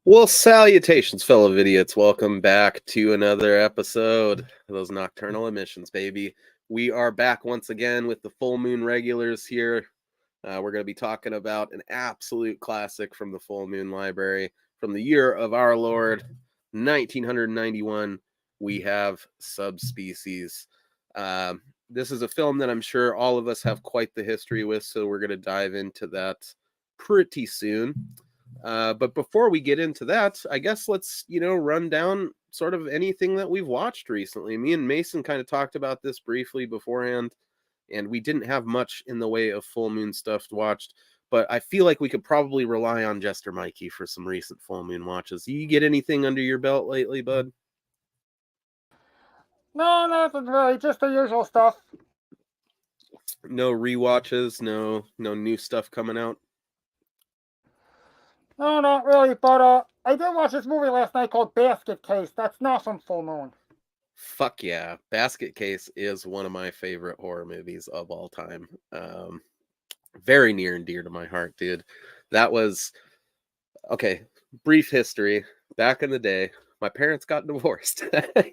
Well, salutations, fellow idiots. Welcome back to another episode of those Nocturnal Emissions, baby. We are back once again with the full moon regulars here. We're going to be talking about an absolute classic from the Full Moon Library from the year of our Lord, 1991. We have Subspecies. This is a film that I'm sure all of us have quite the history with, so we're going to dive into that pretty soon. But before we get into that, I guess let's, run down sort of anything that we've watched recently. Me and Mason kind of talked about this briefly beforehand, and we didn't have much in the way of full moon stuff watched. But I feel like we could probably rely on Jester Mikey for some recent full moon watches. You get anything under your belt lately, bud? No, nothing really. Just the usual stuff. No rewatches, no new stuff coming out. No, not really. But I did watch this movie last night called Basket Case. That's not from Full Moon. Fuck yeah. Basket Case is one of my favorite horror movies of all time. Very near and dear to my heart, dude. That was okay. Brief history. Back in the day, my parents got divorced.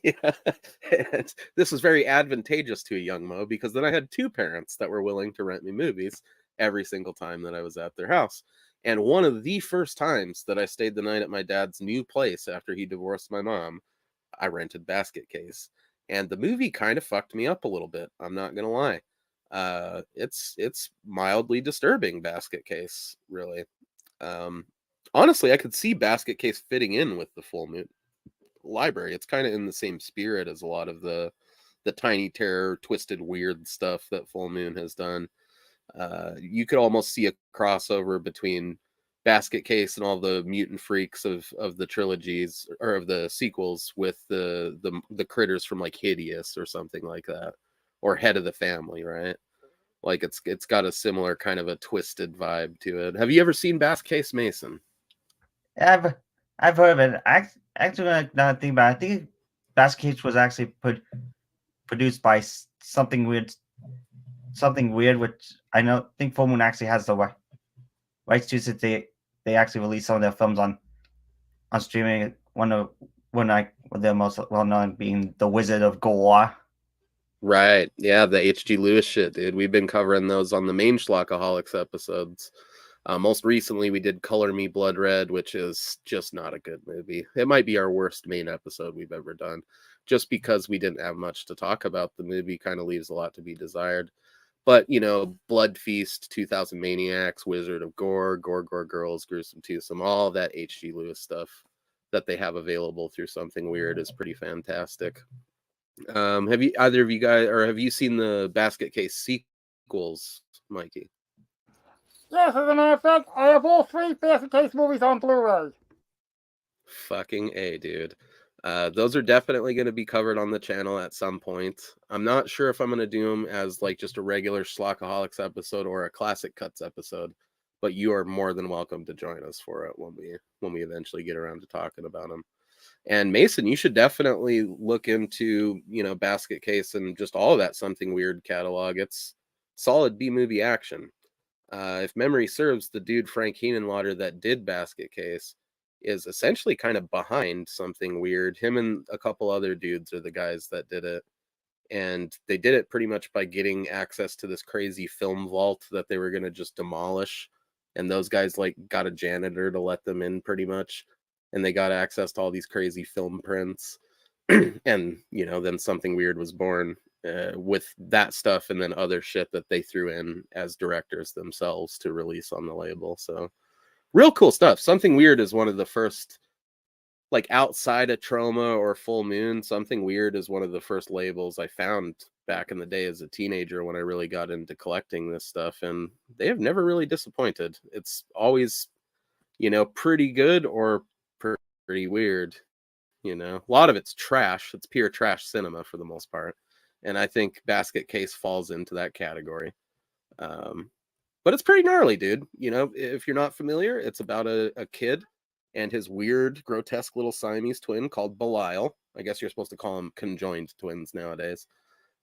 Yeah. And this was very advantageous to a young Mo because then I had two parents that were willing to rent me movies every single time that I was at their house. And one of the first times that I stayed the night at my dad's new place after he divorced my mom, I rented Basket Case. And the movie kind of fucked me up a little bit. I'm not gonna lie. It's mildly disturbing, Basket Case, really. Um, Honestly, I could see Basket Case fitting in with the Full Moon Library. It's kind of in the same spirit as a lot of the Tiny Terror, twisted, weird stuff that Full Moon has done. You could almost see a crossover between Basket Case and all the mutant freaks of the trilogies or of the sequels with the critters from like Hideous or something like that, or Head of the Family, right? Like it's got a similar kind of a twisted vibe to it. Have you ever seen Basket Case, Mason? I've heard of it. Actually, now I think about it, I think Basket Case was actually produced by something weird, which I know think Full Moon actually has the rights to, since they actually released some of their films on streaming. One of their most well known being The Wizard of Gore. Right. Yeah, the H.G. Lewis shit, dude. We've been covering those on the main Schlockaholics episodes. Most recently, we did Color Me Blood Red, which is just not a good movie. It might be our worst main episode we've ever done, just because we didn't have much to talk about. The movie kind of leaves a lot to be desired. But, Blood Feast, 2000 Maniacs, Wizard of Gore, Gore Gore Girls, Gruesome Twosome, all that H.G. Lewis stuff that they have available through Something Weird is pretty fantastic. Have you either of you guys, or have you seen the Basket Case sequels, Mikey? Yes, as a matter of fact, I have all three Basket Case movies on Blu-ray. Fucking A, dude. Those are definitely going to be covered on the channel at some point. I'm not sure if I'm going to do them as like just a regular Schlockaholics episode or a Classic Cuts episode, but you are more than welcome to join us for it when we eventually get around to talking about them. And Mason, you should definitely look into, Basket Case and just all of that Something Weird catalog. It's solid B movie action. If memory serves, the dude Frank Henenlotter that did Basket Case is essentially kind of behind Something Weird. Him and a couple other dudes are the guys that did it. And they did it pretty much by getting access to this crazy film vault that they were going to just demolish. And those guys like got a janitor to let them in pretty much. And they got access to all these crazy film prints. And, then Something Weird was born with that stuff and then other shit that they threw in as directors themselves to release on the label. So real cool stuff. Something Weird is one of the first, like outside of Troma or Full Moon, Something Weird is one of the first labels I found back in the day as a teenager when I really got into collecting this stuff. And they have never really disappointed. It's always, pretty good or pretty weird. A lot of it's trash. It's pure trash cinema for the most part. And I think Basket Case falls into that category. But it's pretty gnarly, dude. If you're not familiar, it's about a kid and his weird, grotesque little Siamese twin called Belial. I guess you're supposed to call them conjoined twins nowadays.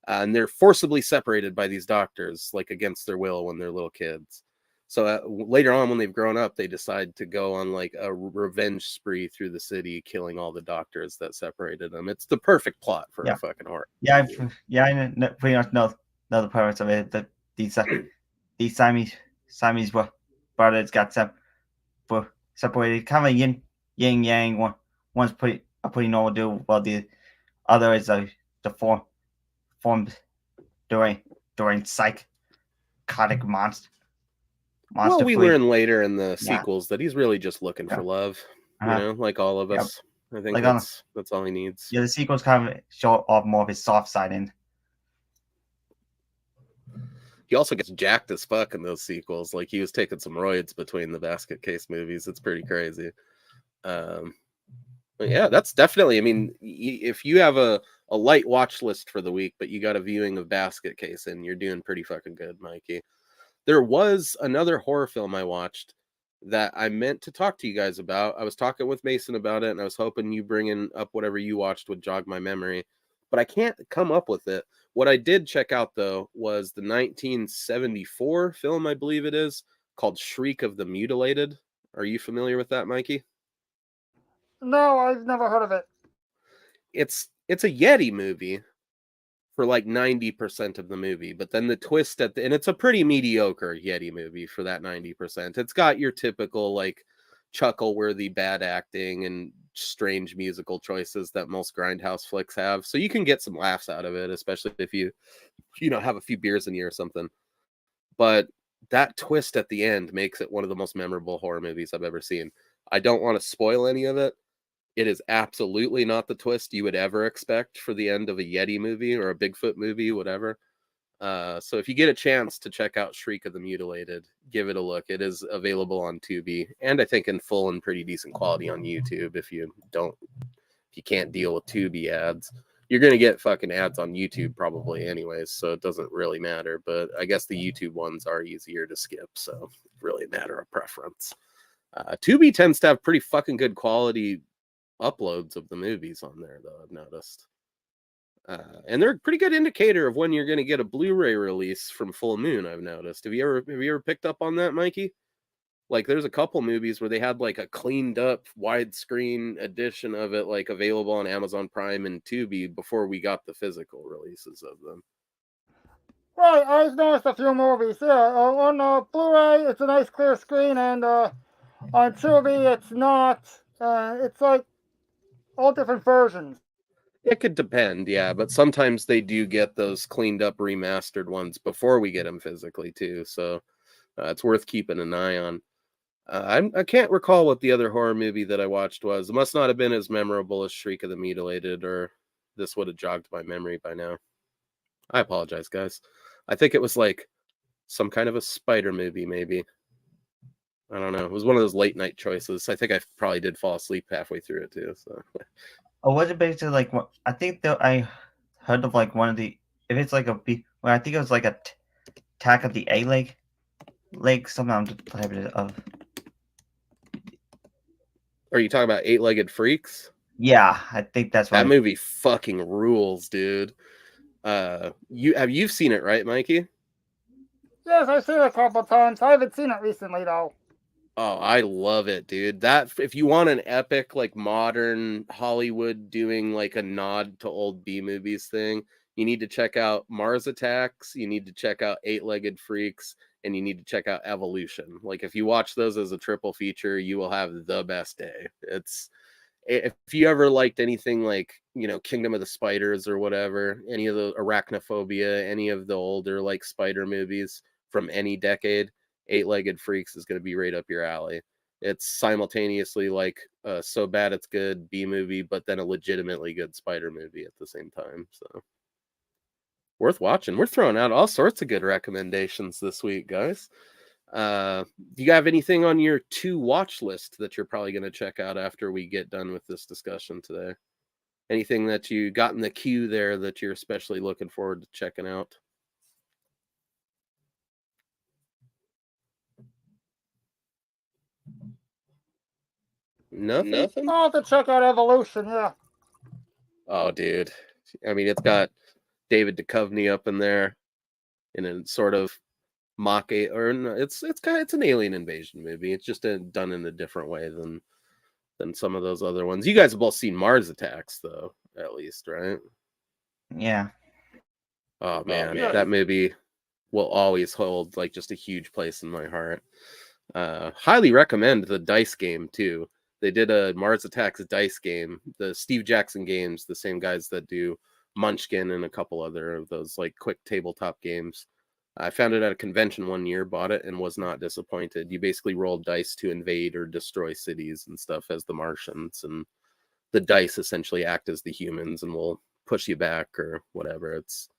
And they're forcibly separated by these doctors, like against their will when they're little kids. So later on, when they've grown up, they decide to go on like a revenge spree through the city, killing all the doctors that separated them. It's the perfect plot for a fucking horror. Yeah, I pretty much know the premise of it. That these Siamese brothers got separated, kind of yin yang. One's a pretty normal dude, while the other is the formed during psychotic monster. Well, we free. learn later in the sequels that he's really just looking for love. You know, like all of us. I think like that's all he needs. Yeah, the sequels kind of show off more of his soft side in. He also gets jacked as fuck in those sequels. Like he was taking some roids between the basket case movies. It's pretty crazy. But yeah, that's definitely. I mean, if you have a light watch list for the week, but you got a viewing of Basket Case, and you're doing pretty fucking good, Mikey. There was another horror film I watched that I meant to talk to you guys about. I was talking with Mason about it, and I was hoping you bringing up whatever you watched would jog my memory, but I can't come up with it. What I did check out, though, was the 1974 film, I believe it is, called Shriek of the Mutilated. Are you familiar with that, Mikey? No, I've never heard of it. It's a Yeti movie for like 90% of the movie, but then the twist and it's a pretty mediocre Yeti movie for that 90%. It's got your typical like chuckle-worthy bad acting and strange musical choices that most grindhouse flicks have, so you can get some laughs out of it, especially if you have a few beers in you or something. But that twist at the end makes it one of the most memorable horror movies I've ever seen. I don't want to spoil any of it. It is absolutely not the twist you would ever expect for the end of a Yeti movie or a Bigfoot movie, whatever. So if you get a chance to check out Shriek of the Mutilated, give it a look. It is available on Tubi, and I think in full and pretty decent quality on YouTube. If you can't deal with Tubi ads, you're going to get fucking ads on YouTube probably anyways, so it doesn't really matter. But I guess the YouTube ones are easier to skip, so it's really a matter of preference. Tubi tends to have pretty fucking good quality uploads of the movies on there, though, I've noticed. And they're a pretty good indicator of when you're going to get a Blu-ray release from Full Moon, I've noticed. Have you ever picked up on that, Mikey? Like, there's a couple movies where they had like a cleaned up widescreen edition of it, like available on Amazon Prime and Tubi before we got the physical releases of them. Right, I've noticed a few movies. Yeah, on Blu-ray, it's a nice clear screen, and on Tubi, it's not. It's like all different versions. It could depend, yeah, but sometimes they do get those cleaned up remastered ones before we get them physically too, so it's worth keeping an eye on. I can't recall what the other horror movie that I watched was. It must not have been as memorable as Shriek of the Mutilated, or this would have jogged my memory by now. I apologize, guys. I think it was like some kind of a spider movie, maybe. I don't know. It was one of those late night choices. I think I probably did fall asleep halfway through it too. So. Oh, was it basically like what? I think that I heard of like one of the. If it's like a B, well, I think it was like a attack of the leg. Somehow I'm just type it of. Are you talking about 8-Legged Freaks? Yeah, I think that's that movie. Fucking rules, dude. You've seen it, right, Mikey? Yes, I've seen it a couple times. I haven't seen it recently though. Oh, I love it, dude. That if you want an epic, like modern Hollywood doing like a nod to old B movies thing, you need to check out Mars Attacks. You need to check out 8-Legged Freaks, and you need to check out Evolution. Like if you watch those as a triple feature, you will have the best day. If you ever liked anything like, Kingdom of the Spiders or whatever, any of the Arachnophobia, any of the older like spider movies from any decade, 8-Legged Freaks is going to be right up your alley. It's simultaneously like so bad it's good B movie, but then a legitimately good spider movie at the same time. So worth watching. We're throwing out all sorts of good recommendations this week, guys. Do you have anything on your to watch list that you're probably going to check out after we get done with this discussion today? Anything that you got in the queue there that you're especially looking forward to checking out? Nothing? I'll have to check out Evolution, yeah. Oh, dude. I mean, it's got David Duchovny up in there in a sort of mock a or no, it's an alien invasion movie. It's just done in a different way than some of those other ones. You guys have both seen Mars Attacks, though, at least, right? Yeah. Oh man, yeah. that movie will always hold like just a huge place in my heart. Highly recommend the dice game too. They did a Mars Attacks dice game. The Steve Jackson games, the same guys that do Munchkin and a couple other of those like quick tabletop games. I found it at a convention one year, bought it, and was not disappointed. You basically roll dice to invade or destroy cities and stuff as the Martians, and the dice essentially act as the humans and will push you back or whatever. It's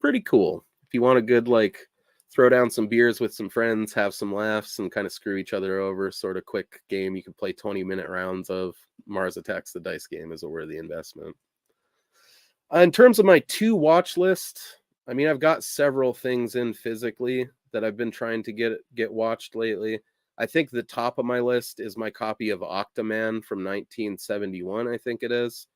pretty cool. If you want a good, like, throw down some beers with some friends, have some laughs, and kind of screw each other over sort of quick game, you can play 20-minute rounds of Mars Attacks the Dice Game is a worthy investment. In terms of my to watch list, I mean, I've got several things in physically that I've been trying to get watched lately. I think the top of my list is my copy of Octoman from 1971, I think it is.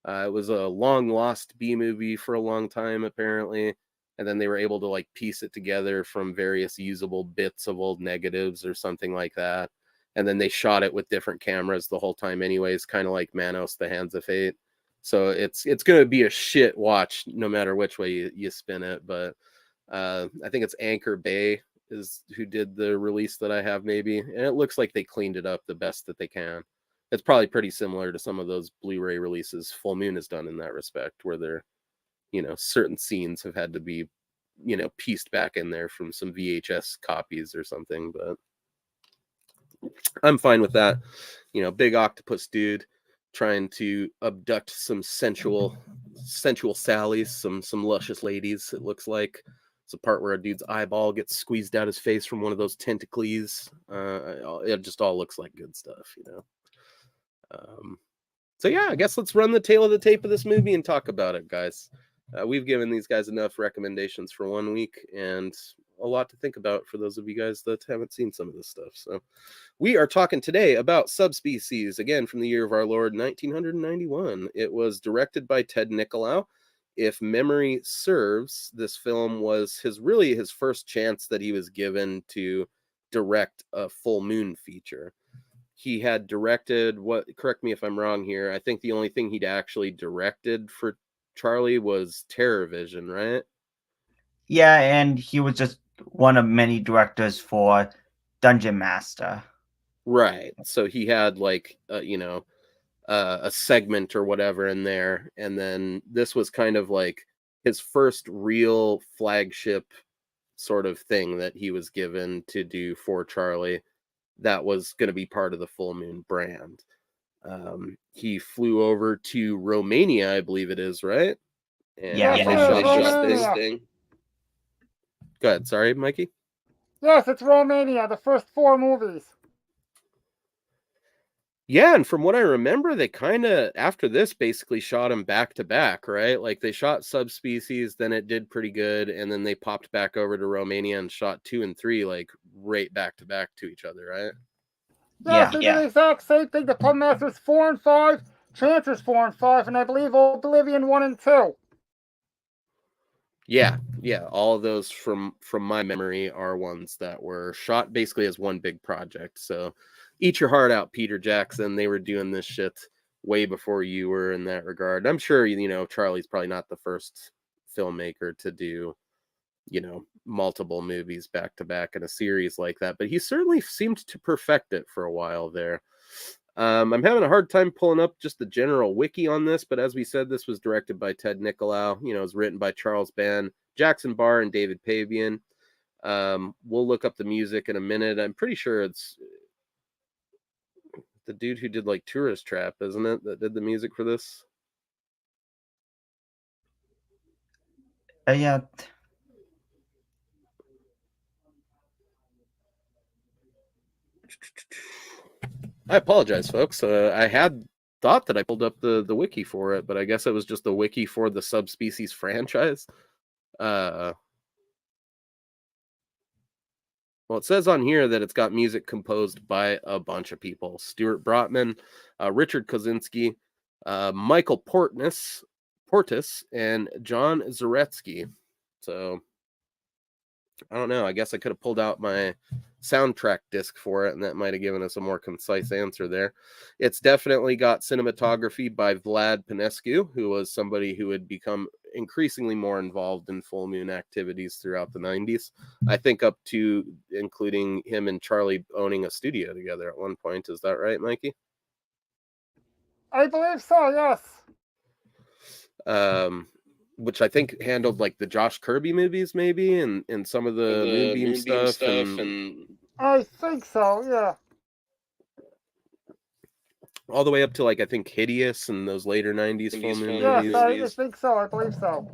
It was a long lost B movie for a long time, apparently. And then they were able to like piece it together from various usable bits of old negatives or something like that. And then they shot it with different cameras the whole time anyways, kind of like Manos, The Hands of Fate. So it's going to be a shit watch no matter which way you spin it. But I think it's Anchor Bay is who did the release that I have maybe. And it looks like they cleaned it up the best that they can. It's probably pretty similar to some of those Blu-ray releases Full Moon has done in that respect, where they're, certain scenes have had to be, pieced back in there from some VHS copies or something. But I'm fine with that. Big octopus dude trying to abduct some sensual Sallies, some luscious ladies. It looks like it's a part where a dude's eyeball gets squeezed out his face from one of those tentacles. It just all looks like good stuff, So yeah, I guess let's run the tail of the tape of this movie and talk about it, guys. We've given these guys enough recommendations for 1 week and a lot to think about for those of you guys that haven't seen some of this stuff. So we are talking today about Subspecies, again from the year of our Lord 1991. It was directed by Ted Nicolau. If memory serves, this film was his first chance that he was given to direct a full moon feature. He had directed correct me if I'm wrong here, I think the only thing he'd actually directed for Charlie was Terror Vision, right? Yeah, and he was just one of many directors for Dungeon Master. Right. So he had like a segment or whatever in there, and then this was kind of like his first real flagship sort of thing that he was given to do for Charlie that was going to be part of the Full Moon brand. He flew over to Romania, I believe it is, right? And Yeah, they Romania. shot this thing. Go ahead, sorry, Mikey. Yes, it's Romania, the first 4 movies. Yeah, and from what I remember, they kind of, after this, basically shot them back to back, right? Like they shot Subspecies, then it did pretty good, and then they popped back over to Romania and shot 2 and 3, like right back to back to each other, right? Yes, they did the exact same thing. The Puppet Masters 4 and 5, Chancers 4 and 5, and I believe Oblivion 1 and 2. Yeah, all of those from my memory are ones that were shot basically as one big project. So eat your heart out, Peter Jackson. They were doing this shit way before you were in that regard. I'm sure, Charlie's probably not the first filmmaker to do, multiple movies back to back in a series like that, but he certainly seemed to perfect it for a while there. I'm having a hard time pulling up just the general wiki on this, but as we said, this was directed by Ted Nicolau. It was written by Charles Band, Jackson Barr, and David Pavian. We'll look up the music in a minute. I'm pretty sure it's the dude who did like Tourist Trap, isn't it, that did the music for this? Yeah. I apologize, folks. I had thought that I pulled up the wiki for it, but I guess it was just the wiki for the Subspecies franchise. Well, it says on here that it's got music composed by a bunch of people: Stuart Brotman, Richard Kozinski, Michael Portis, and John Zaretsky. So I don't know. I guess I could have pulled out my soundtrack disc for it, and that might have given us a more concise answer there. It's definitely got cinematography by Vlad Pinescu, who was somebody who had become increasingly more involved in full moon activities throughout the 90s. I think up to including him and Charlie owning a studio together at one point. Is that right, Mikey? I believe so, yes. Which I think handled like the Josh Kirby movies, maybe, and some of the Moonbeam stuff, and I think so, yeah. all the way up to like I think Hideous and those later '90s full moon Yes, movies. I think so. I believe so.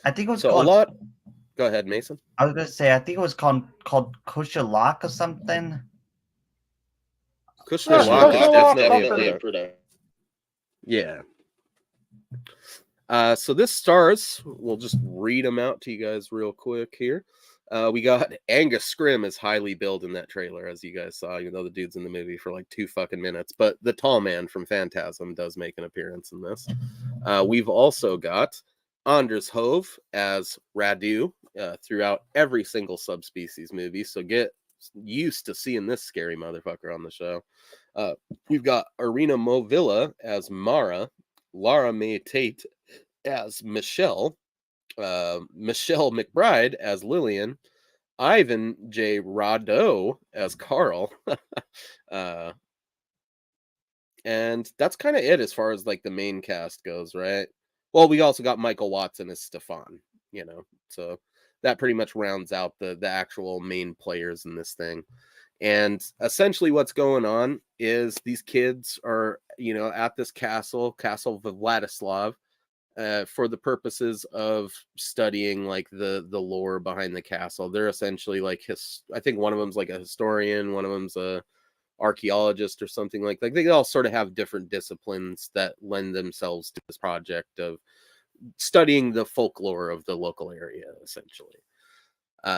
I think it was So called. a lot. Go ahead, Mason. I was gonna say I think it was called Kushalak or something. Kushner Yeah, Lock is Kushalak definitely Company. a product. Yeah. So this stars, we'll just read them out to you guys real quick here. We got Angus Scrimm is highly billed in that trailer, as you guys saw, even though the dude's in the movie for like 2 fucking minutes. But the tall man from Phantasm does make an appearance in this. We've also got Anders Hove as Radu throughout every single Subspecies movie. So get used to seeing this scary motherfucker on the show. We've got Arena Movilla as Mara, Lara May Tate as Michelle, Michelle McBride as Lillian, Ivan J. Rado as Carl. And that's kind of it as far as like the main cast goes, right? Well, we also got Michael Watson as Stefan, so that pretty much rounds out the actual main players in this thing. And essentially what's going on is these kids are, at this Castle Vladislav, for the purposes of studying like the lore behind the castle. They're essentially like I think one of them's like a historian, one of them's a archaeologist or something like that. They all sort of have different disciplines that lend themselves to this project of studying the folklore of the local area, essentially.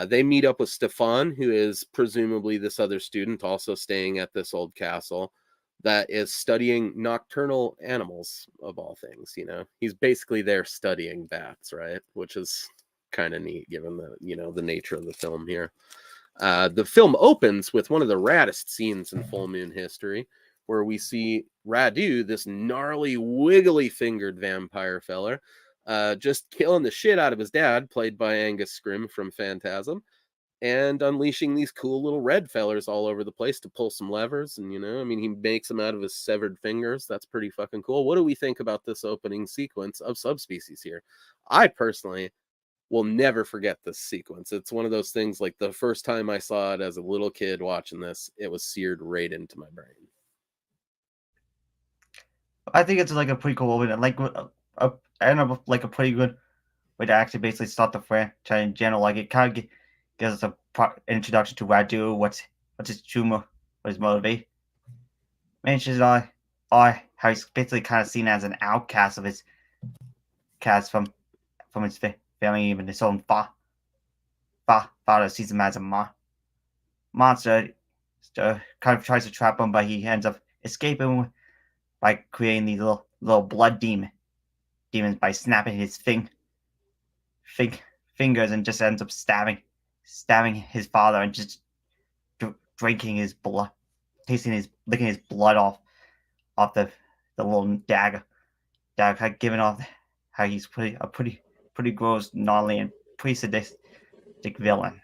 They meet up with Stefan, who is presumably this other student also staying at this old castle that is studying nocturnal animals, of all things. He's basically there studying bats, right? Which is kind of neat given the nature of the film here. The film opens with one of the raddest scenes in full moon history, where we see Radu, this gnarly, wiggly fingered vampire feller, just killing the shit out of his dad, played by Angus Scrimm from Phantasm, and unleashing these cool little red fellers all over the place to pull some levers. And, he makes them out of his severed fingers. That's pretty fucking cool. What do we think about this opening sequence of Subspecies here? I personally will never forget this sequence. It's one of those things, like the first time I saw it as a little kid watching this, it was seared right into my brain. I think it's like a pretty cool opening. Like, I don't know, like a pretty good way to actually basically start the franchise in general. Like, it kind of gives us an introduction to Radu, what's his tumor, what his motivation. Mentions how he's basically kind of seen as an outcast of his cast from his family, even his own father sees him as a monster. Kind of tries to trap him, but he ends up escaping by creating these little blood demons by snapping his fingers, and just ends up stabbing his father and just drinking his blood, licking his blood off the little dagger, giving off how he's pretty gross, gnarly, and pretty sadistic villain.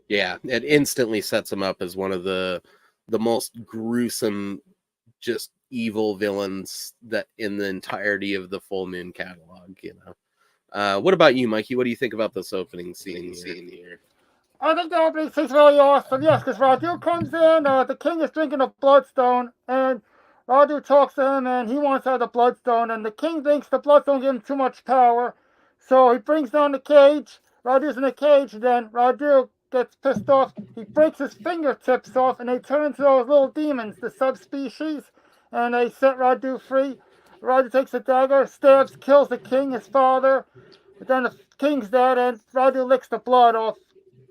Yeah, it instantly sets him up as one of the most gruesome, just evil villains that in the entirety of the Full Moon catalog. What about you, Mikey? What do you think about this opening scene here? I think the opening scene's really awesome. Yes, because Radu comes in, the king is drinking a bloodstone, and Radu talks to him, and he wants out of the bloodstone, and the king thinks the bloodstone gives him too much power, so he brings down the cage. Radu's in the cage, then Radu gets pissed off. He breaks his fingertips off, and they turn into those little demons, the subspecies, and they set Radu free. Radu takes a dagger, stabs, kills the king, his father, but then the king's dead, and Radu licks the blood off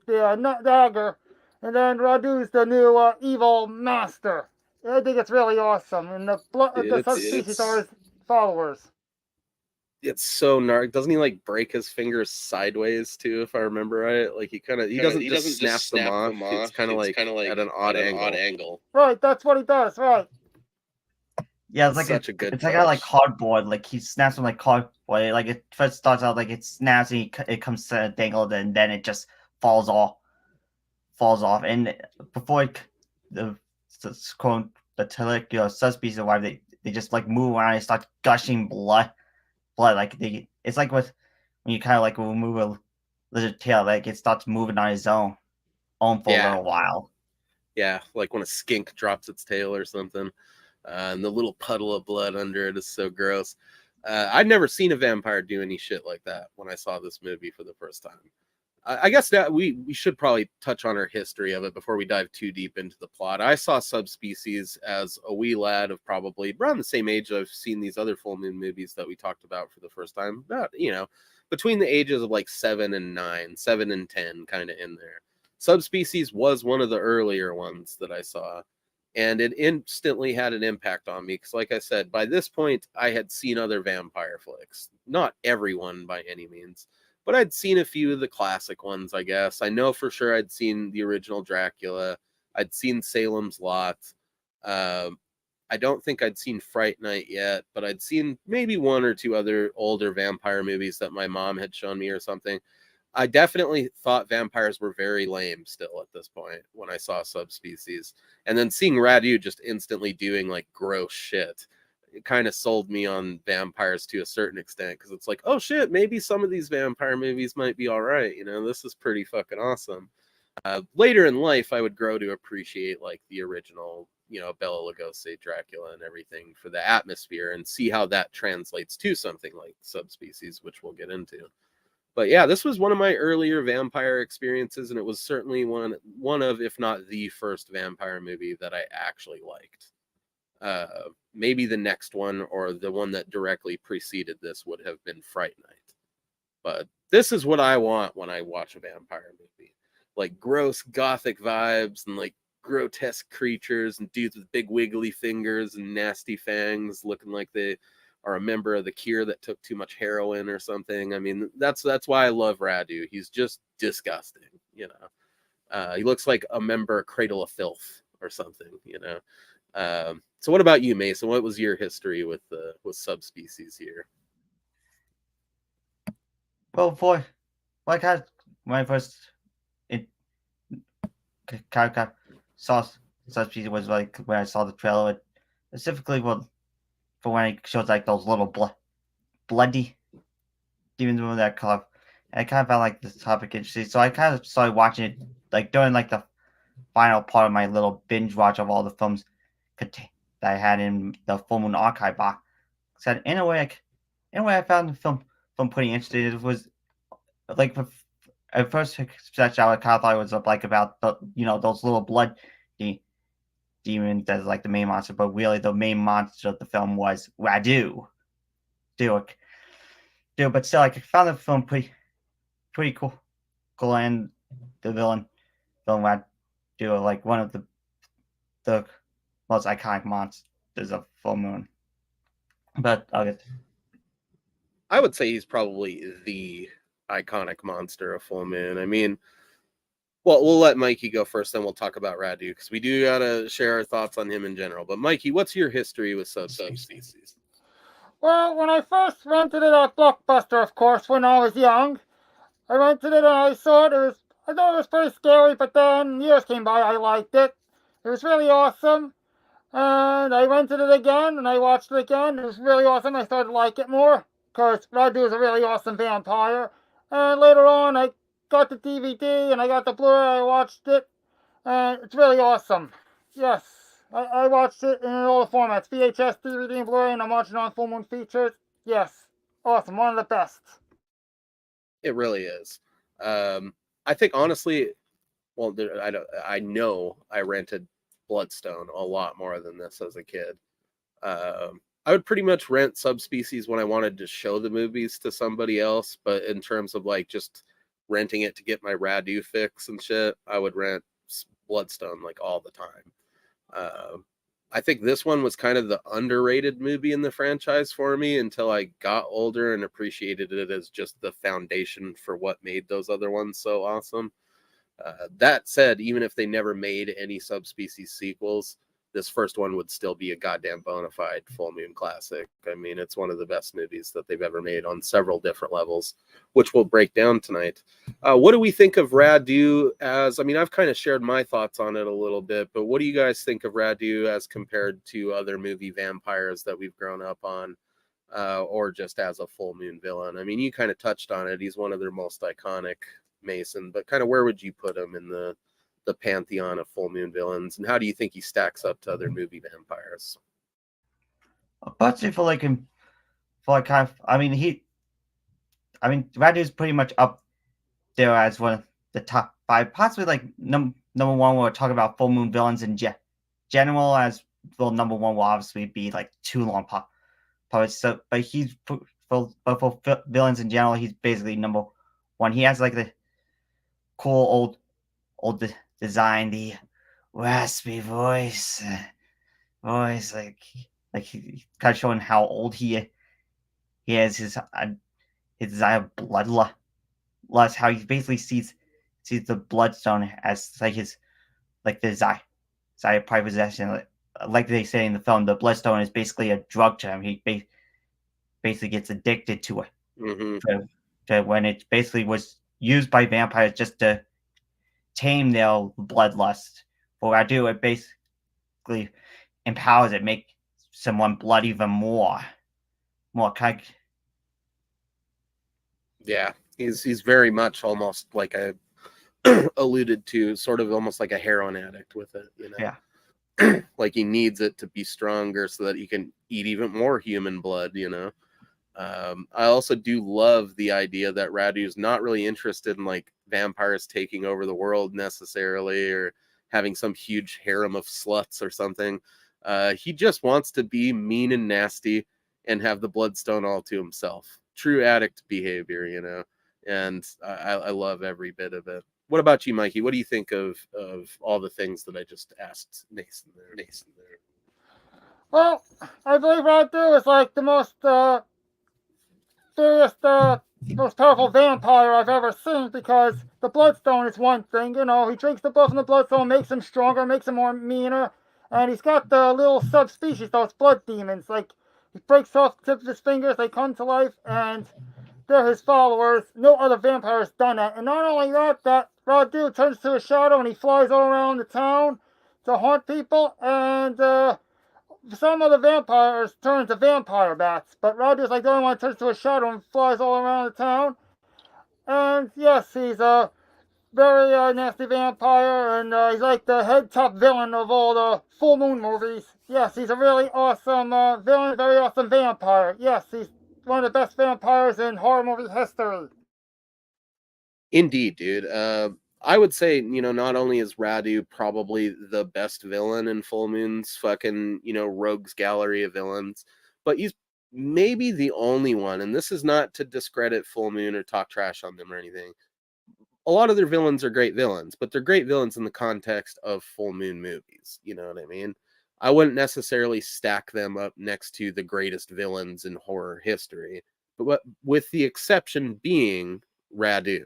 the dagger, and then Radu's the new evil master. I think it's really awesome, and the subspecies are his followers. it's so gnarly. Doesn't he like break his fingers sideways too, if I remember right? Like he doesn't just snap them off. It's kind of like at an odd angle. Right, that's what he does. Right. Yeah, it's like Such a good it's like a like touch. cardboard. Like he snaps them like cardboard. Like it first starts out like it snaps and it comes to a dangle, and then it just falls off. And before the subspecies arrive, they just like move around and start gushing blood. Like it's like when you kind of like remove a lizard tail, like it starts moving on its own for a little while. Yeah, like when a skink drops its tail or something. And the little puddle of blood under it is so gross. I'd never seen a vampire do any shit like that when I saw this movie for the first time. I guess that we should probably touch on our history of it before we dive too deep into the plot. I saw Subspecies as a wee lad of probably around the same age I've seen these other full moon movies that we talked about for the first time. About, between the ages of like 7 and 9, 7 and 10, kind of in there. Subspecies was one of the earlier ones that I saw. And it instantly had an impact on me because, like I said, by this point, I had seen other vampire flicks. Not everyone by any means, but I'd seen a few of the classic ones, I guess. I know for sure I'd seen the original Dracula. I'd seen Salem's Lot. I don't think I'd seen Fright Night yet, but I'd seen maybe one or two other older vampire movies that my mom had shown me or something. I definitely thought vampires were very lame still at this point when I saw Subspecies. And then seeing Radu just instantly doing like gross shit, it kind of sold me on vampires to a certain extent because it's like, oh shit, maybe some of these vampire movies might be all right. This is pretty fucking awesome. Later in life, I would grow to appreciate like the original, Bela Lugosi, Dracula and everything for the atmosphere and see how that translates to something like Subspecies, which we'll get into. But yeah, this was one of my earlier vampire experiences, and it was certainly one of, if not the first vampire movie that I actually liked. Maybe the next one or the one that directly preceded this would have been Fright Night. But this is what I want when I watch a vampire movie. Like gross gothic vibes and like grotesque creatures and dudes with big wiggly fingers and nasty fangs looking like they are a member of the Cure that took too much heroin or something. I mean, that's why I love Radu. He's just disgusting, He looks like a member of Cradle of Filth or something, So what about you, Mason? What was your history with Subspecies here? Well, boy, like when I first saw Subspecies was like when I saw the trailer, specifically for when it shows like those little bloody demons with that color. And I kind of found like this topic interesting, so I kind of started watching it like during like the final part of my little binge watch of all the films that I had in the Full Moon Archive box. So in a way, I found the film pretty interesting. It was like at first stretch out, I kind of thought it was like about the those little blood demons as like the main monster, but really the main monster of the film was Radu. But still, like, I found the film pretty cool, and the villain Radu, like one of the most iconic monsters of Full Moon. But I would say he's probably the iconic monster of Full Moon. I mean, well, we'll let Mikey go first, then we'll talk about Radu, because we do gotta share our thoughts on him in general. But Mikey, what's your history with Subspecies? Well, when I first rented it at Blockbuster, of course, when I was young, I rented it and I saw it. I thought it was pretty scary, but then years came by, I liked it. It was really awesome. And I rented it again and I watched it again. It was really awesome. I started to like it more because Radu is a really awesome vampire. And later on, I got the DVD and I got the Blu-ray. I watched it, and it's really awesome. Yes, I watched it in all the formats: VHS, DVD, and Blu-ray, and I'm watching it on Full Moon Features. Yes, awesome. One of the best. It really is. I think honestly, well, I know I rented Bloodstone a lot more than this as a kid. I would pretty much rent Subspecies when I wanted to show the movies to somebody else, but in terms of like just renting it to get my Radu fix and shit, I would rent Bloodstone like all the time. I think this one was kind of the underrated movie in the franchise for me until I got older and appreciated it as just the foundation for what made those other ones so awesome. That said, even if they never made any Subspecies sequels, this first one would still be a goddamn bona fide full moon classic. I mean, it's one of the best movies that they've ever made on several different levels, which we'll break down tonight. What do we think of Radu as, I mean, I've kind of shared my thoughts on it a little bit, but what do you guys think of Radu as compared to other movie vampires that we've grown up on, or just as a full moon villain? I mean, you kind of touched on it. He's one of their most iconic, Mason, but kind of where would you put him in the pantheon of full moon villains, and how do you think he stacks up to other movie vampires? But for like him, for like kind of, I mean, Radu's pretty much up there as one of the top 5, possibly like number one. We'll talk about full moon villains in general, as well. Number 1 will obviously be like too long pop. So, but he's for villains in general, he's basically number 1. He has like the cool old design, the raspy voice, like he kind of showing how old he is. His desire of bloodlust, how he basically sees the bloodstone as like his the desire of private possession. Like they say in the film, the bloodstone is basically a drug to him. He basically gets addicted to it. Mm-hmm. To when it basically was used by vampires just to tame their bloodlust. For Radu, it basically empowers it, make someone blood even more kind. Yeah, he's very much almost like I alluded to, sort of almost like a heroin addict with it, you know. Yeah. Like he needs it to be stronger so that he can eat even more human blood, you know. I also do love the idea that Radu's not really interested in like vampires taking over the world necessarily, or having some huge harem of sluts or something. He just wants to be mean and nasty and have the bloodstone all to himself. True addict behavior, you know. And I love every bit of it. What about you, Mikey? What do you think of all the things that I just asked Mason there? Well, I believe Radu is like the most serious, most powerful vampire I've ever seen, because the bloodstone is one thing, you know, he drinks the blood from the bloodstone, makes him stronger, makes him more meaner, and he's got the little subspecies, those blood demons, like, he breaks off the tips of his fingers, they come to life, and they're his followers. No other vampire has done that, and not only that, that Radu turns to a shadow and he flies all around the town to haunt people, and some of the vampires turn to vampire bats, but Roger's like the only one that turns to a shadow and flies all around the town. And yes, he's a very nasty vampire, and he's like the head top villain of all the full moon movies. Yes, he's a really awesome villain, very awesome vampire. Yes, he's one of the best vampires in horror movie history. Indeed, dude. I would say, you know, not only is Radu probably the best villain in Full Moon's fucking, you know, rogues gallery of villains, but he's maybe the only one, and this is not to discredit Full Moon or talk trash on them or anything. A lot of their villains are great villains, but they're great villains in the context of Full Moon movies. You know what I mean? I wouldn't necessarily stack them up next to the greatest villains in horror history, but with the exception being Radu,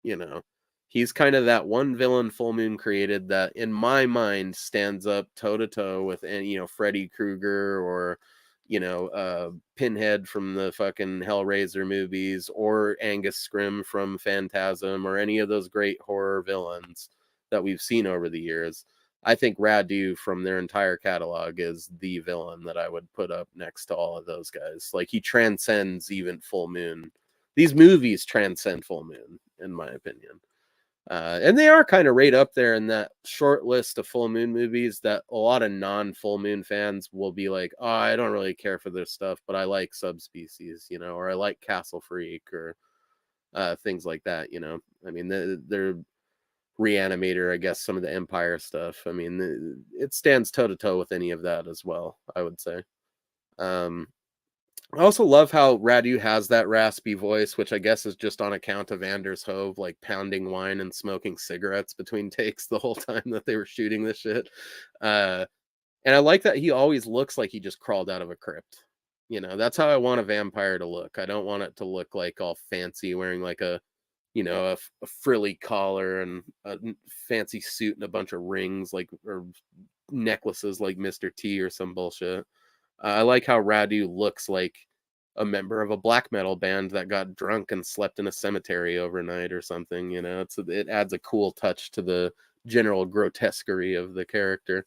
you know. He's kind of that one villain Full Moon created that, in my mind, stands up toe to toe with any, you know, Freddy Krueger or, you know, Pinhead from the fucking Hellraiser movies, or Angus Scrim from Phantasm, or any of those great horror villains that we've seen over the years. I think Radu from their entire catalog is the villain that I would put up next to all of those guys. Like, he transcends even Full Moon. These movies transcend Full Moon, in my opinion. And they are kind of right up there in that short list of Full Moon movies that a lot of non-Full Moon fans will be like, oh, I don't really care for this stuff, but I like Subspecies, you know, or I like Castle Freak, or things like that, you know. I mean, they're Reanimator, I guess, some of the Empire stuff. I mean, it stands toe-to-toe with any of that as well, I would say. I also love how Radu has that raspy voice, which I guess is just on account of Anders Hove like pounding wine and smoking cigarettes between takes the whole time that they were shooting this shit. And I like that he always looks like he just crawled out of a crypt. You know, that's how I want a vampire to look. I don't want it to look like all fancy, wearing like a, you know, a frilly collar and a fancy suit and a bunch of rings, like, or necklaces like Mr. T or some bullshit. I like how Radu looks like a member of a black metal band that got drunk and slept in a cemetery overnight or something. You know, it adds a cool touch to the general grotesquerie of the character.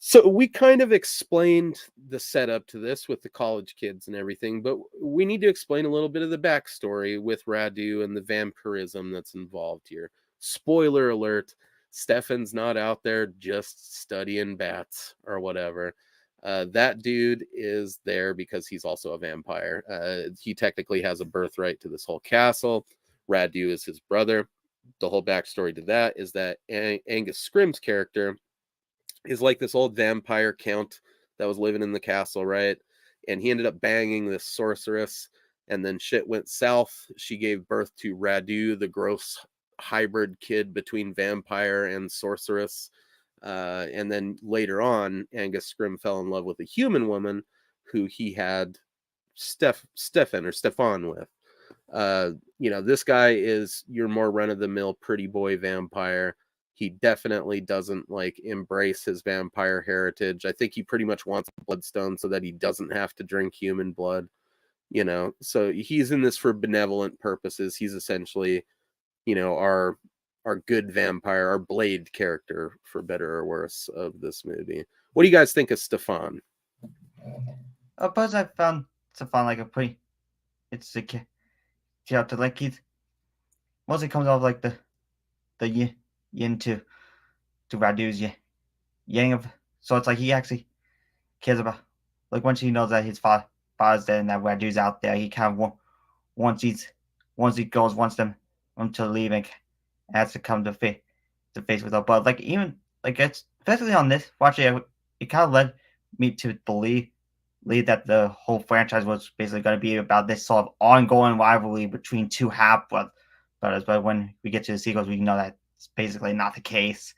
So we kind of explained the setup to this with the college kids and everything, but we need to explain a little bit of the backstory with Radu and the vampirism that's involved here. Spoiler alert, Stefan's not out there just studying bats or whatever. That dude is there because he's also a vampire. He technically has a birthright to this whole castle. Radu is his brother. The whole backstory to that is that Angus Scrimm's character is like this old vampire count that was living in the castle, right? And he ended up banging this sorceress, and then shit went south. She gave birth to Radu, the gross hybrid kid between vampire and sorceress. And then later on, Angus Scrimm fell in love with a human woman who he had Stefan with. You know, this guy is your more run-of-the-mill pretty boy vampire. He definitely doesn't like embrace his vampire heritage. I think he pretty much wants bloodstone so that he doesn't have to drink human blood, you know. So he's in this for benevolent purposes. He's essentially, you know, our good vampire, our Blade character, for better or worse, of this movie. What do you guys think of Stefan? But I found Stefan like a pretty, it's a character, like he's mostly comes off like the yin to Radu's yang of, so it's like he actually cares about, like once he knows that his father's dead and that Radu's out there, he kind of once he goes wants them to leave and has to come to face with her. But like even like it's especially on this watching it kind of led me to believe that the whole franchise was basically going to be about this sort of ongoing rivalry between two half brothers. But when we get to the sequels, we know that's basically not the case.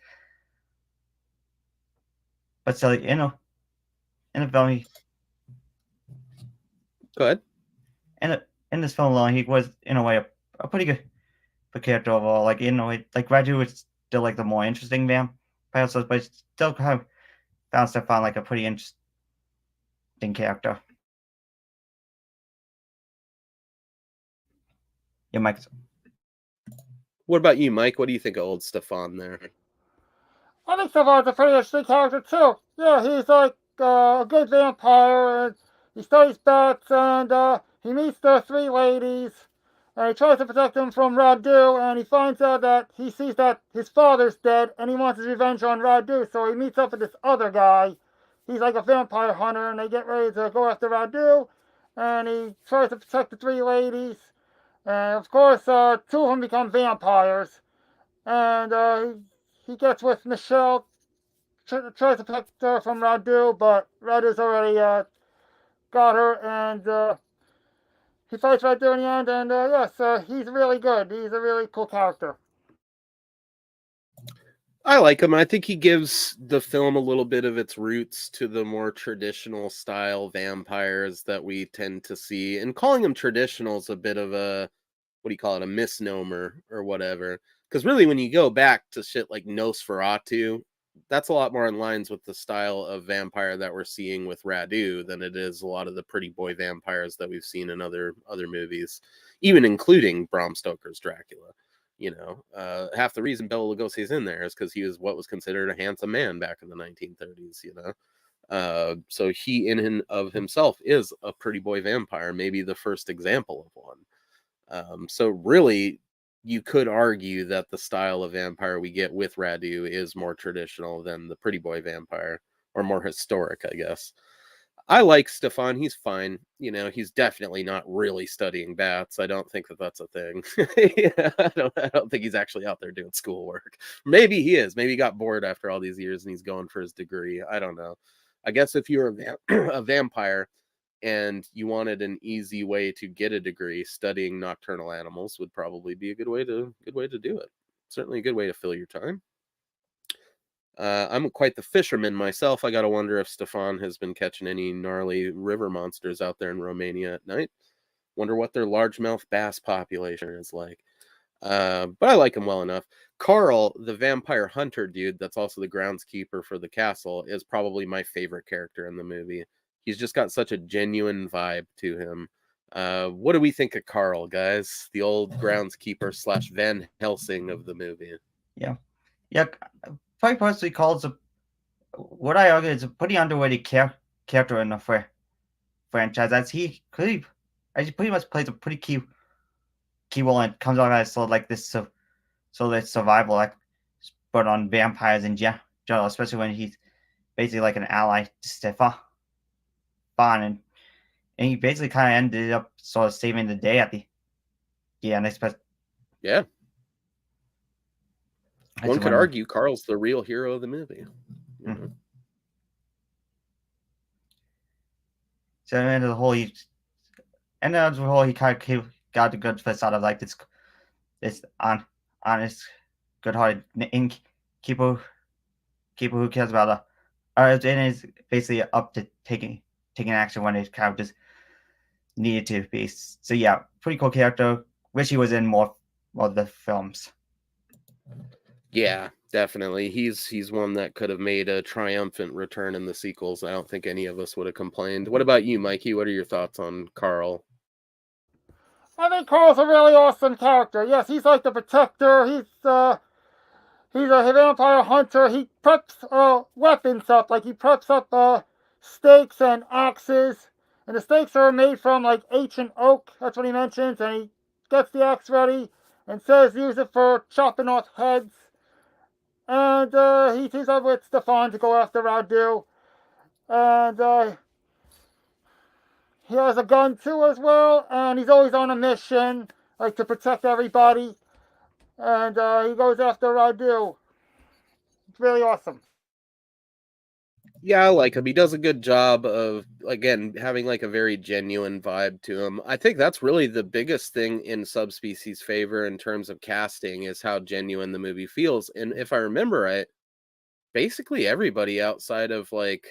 But so in the film, Go ahead. In this film alone, he was in a way a pretty good character overall. Like in a way, like Radu was still like the more interesting vampire, but still kind of found Stefan like a pretty interesting character. Yeah, Mike. What about you, Mike? What do you think of old Stefan there? I think Stefan's a pretty interesting character too. Yeah, he's like a good vampire, and he studies bats, and he meets the three ladies, and he tries to protect them from Radu, and he finds out that he sees that his father's dead, and he wants his revenge on Radu, so he meets up with this other guy. He's like a vampire hunter, and they get ready to go after Radu, and he tries to protect the three ladies, and of course, two of them become vampires, and he gets with Michelle, tries to protect her from Radu, but Radu's already got her, and he fights Radu in the end, and yes, he's really good. He's a really cool character. I like him. I think he gives the film a little bit of its roots to the more traditional style vampires that we tend to see. And calling them traditional is a bit of a, what do you call it, a misnomer or whatever. Because really, when you go back to shit like Nosferatu, that's a lot more in lines with the style of vampire that we're seeing with Radu than it is a lot of the pretty boy vampires that we've seen in other movies, even including Bram Stoker's Dracula. You know, half the reason Bela Lugosi's in there is because he was what was considered a handsome man back in the 1930s, you know. So he in and of himself is a pretty boy vampire, maybe the first example of one. So really, you could argue that the style of vampire we get with Radu is more traditional than the pretty boy vampire, or more historic, I guess. I like Stefan. He's fine. You know, he's definitely not really studying bats. I don't think that that's a thing. Yeah, I don't think he's actually out there doing schoolwork. Maybe he is. Maybe he got bored after all these years and he's going for his degree. I don't know. I guess if you're a vampire and you wanted an easy way to get a degree, studying nocturnal animals would probably be a good way to do it. Certainly a good way to fill your time. I'm quite the fisherman myself. I gotta wonder if Stefan has been catching any gnarly river monsters out there in Romania at night. Wonder what their largemouth bass population is like. But I like him well enough. Carl, the vampire hunter dude, that's also the groundskeeper for the castle, is probably my favorite character in the movie. He's just got such a genuine vibe to him. What do we think of Carl, guys? The old groundskeeper / Van Helsing of the movie. Yeah. Probably personally calls what I argue is a pretty underrated character in the franchise, as he pretty much plays a pretty key role and comes out as sort of like this survival expert on vampires in general, especially when he's basically like an ally to Stefan, and he basically kind of ended up sort of saving the day at the end. Yeah. One could argue Carl's the real hero of the movie. You know? So at the end of the whole, he kind of got the good first out of like this honest, good-hearted innkeeper who cares about and is basically up to taking action when it kind of just needed to be. So yeah, pretty cool character. Wish he was in more of the films. Yeah, definitely. He's one that could have made a triumphant return in the sequels. I don't think any of us would have complained. What about you, Mikey? What are your thoughts on Carl? I think Carl's a really awesome character. Yes, he's like the protector. He's a vampire hunter. He preps weapons up. Like he preps up stakes and axes. And the stakes are made from like ancient oak. That's what he mentions. And he gets the axe ready and says use it for chopping off heads. And he teams up with Stefan to go after Radu. And he has a gun too as well. And he's always on a mission, like to protect everybody. And he goes after Radu. It's really awesome. Yeah, I like him. He does a good job of, again, having like a very genuine vibe to him. I think that's really the biggest thing in Subspecies' favor in terms of casting is how genuine the movie feels. And if I remember right, basically everybody outside of like,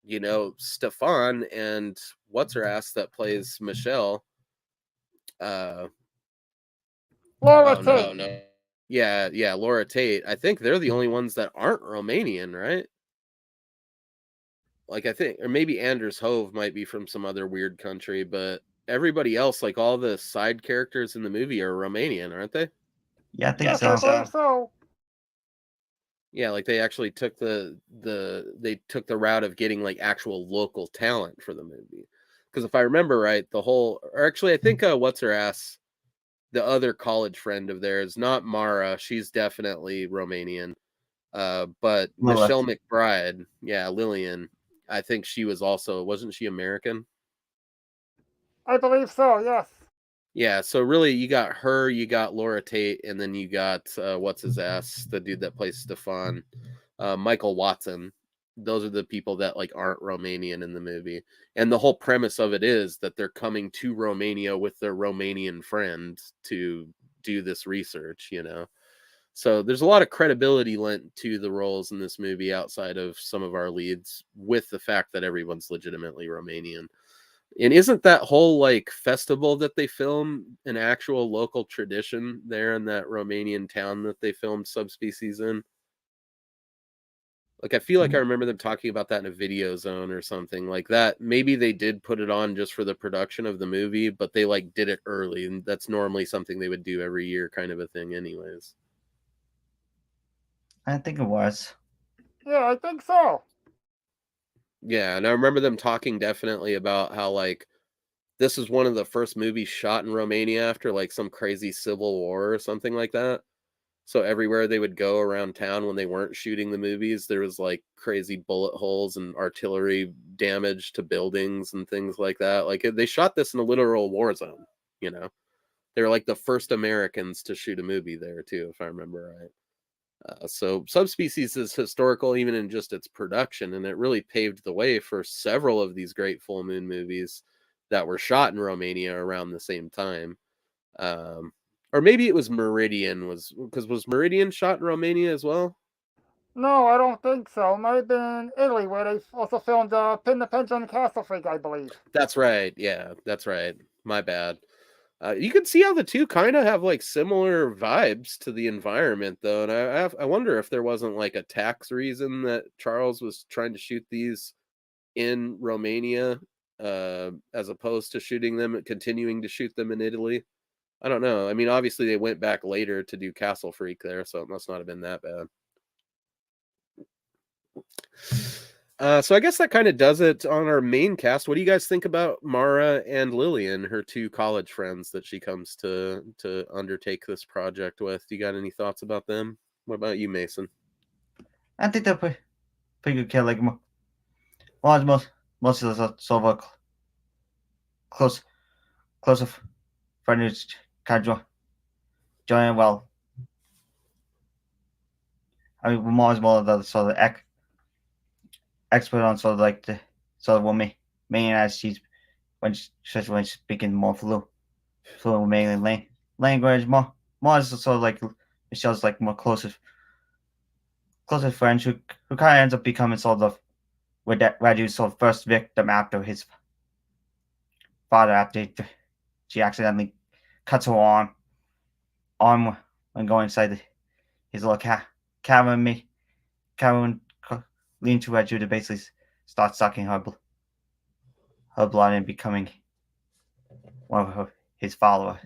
you know, Stefan and what's her ass that plays Michelle. Laura Oh, Tate. no. Yeah, Laura Tate. I think they're the only ones that aren't Romanian, right? Like, I think, or maybe Anders Hove might be from some other weird country, but everybody else, like all the side characters in the movie, are Romanian, aren't they? Yeah, I think Yes, so. I believe so. Yeah, like they actually took the route of getting like actual local talent for the movie. Because if I remember right, I think what's her ass, the other college friend of theirs, not Mara, she's definitely Romanian. But Lilith. Michelle McBride, yeah, Lillian, I think she was also, wasn't she American? I believe so, yes. Yeah, so really you got her, you got Laura Tate, and then you got what's his ass, the dude that plays Stefan, Michael Watson. Those are the people that like aren't Romanian in the movie. And the whole premise of it is that they're coming to Romania with their Romanian friends to do this research, you know. So there's a lot of credibility lent to the roles in this movie outside of some of our leads, with the fact that everyone's legitimately Romanian. And isn't that whole like festival that they film an actual local tradition there in that Romanian town that they filmed Subspecies in? Like, I feel like I remember them talking about that in a Video Zone or something like that. Maybe they did put it on just for the production of the movie, but they like did it early, and that's normally something they would do every year, kind of a thing anyways. I think it was. Yeah, I think so. Yeah, and I remember them talking definitely about how like this is one of the first movies shot in Romania after like some crazy civil war or something like that. So everywhere they would go around town when they weren't shooting the movies, there was like crazy bullet holes and artillery damage to buildings and things like that. Like they shot this in a literal war zone, you know. They were like the first Americans to shoot a movie there too, if I remember right. So Subspecies is historical even in just its production, and it really paved the way for several of these great full moon movies that were shot in Romania around the same time. Or maybe it was Meridian, was Meridian shot in Romania as well? No, I don't think so. It might have been Italy, where they also filmed Pin the Pendulum Castle Freak, I believe. That's right. Yeah, that's right. My bad. You can see how the two kind of have like similar vibes to the environment, though, and I wonder if there wasn't like a tax reason that Charles was trying to shoot these in Romania, as opposed to continuing to shoot them in Italy. I don't know. I mean, obviously they went back later to do Castle Freak there, so it must not have been that bad. So I guess that kind of does it on our main cast. What do you guys think about Mara and Lillian, her two college friends that she comes to undertake this project with? Do you got any thoughts about them? What about you, Mason? I think they're pretty good kid. Like most of the sort of a close of friend who's kind of joining well. I mean, more is more of the sort of expert on sort of like the sort of woman main as she's especially when she's speaking more fluent mainly language. More is sort of like Michelle's like more closest friend who kind of ends up becoming sort of with that Raju's sort of first victim after his father, after she accidentally cuts her arm when going inside his little cabin. Karen leaned to Raju to basically start sucking her blood and becoming one of his followers.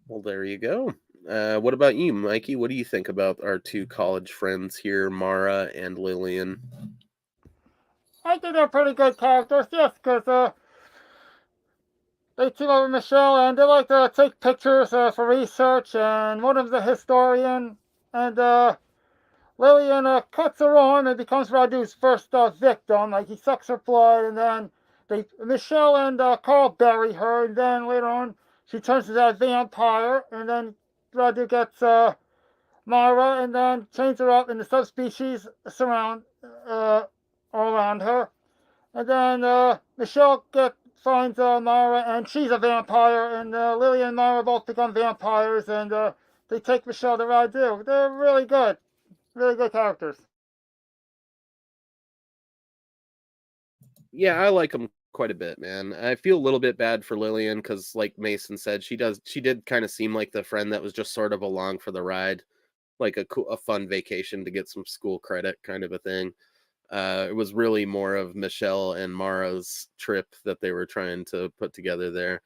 Well, there you go. What about you, Mikey? What do you think about our two college friends here, Mara and Lillian? I think they're pretty good characters, yes, because they team up with Michelle, and they like to take pictures for research, and one of them's a historian, and Lillian cuts her arm and becomes Radu's first victim. Like, he sucks her blood, and then Michelle and Carl bury her, and then later on she turns into a vampire, and then Radu gets Mara, and then chains her up, and the subspecies surround all around her. And then Michelle finds Mara, and she's a vampire, and Lily and Mara both become vampires, and they take Michelle to Radu. They're really good characters. Yeah, I like them quite a bit, man. I feel a little bit bad for Lillian because, like Mason said, she did kind of seem like the friend that was just sort of along for the ride, like a fun vacation to get some school credit kind of a thing. It was really more of Michelle and Mara's trip that they were trying to put together there,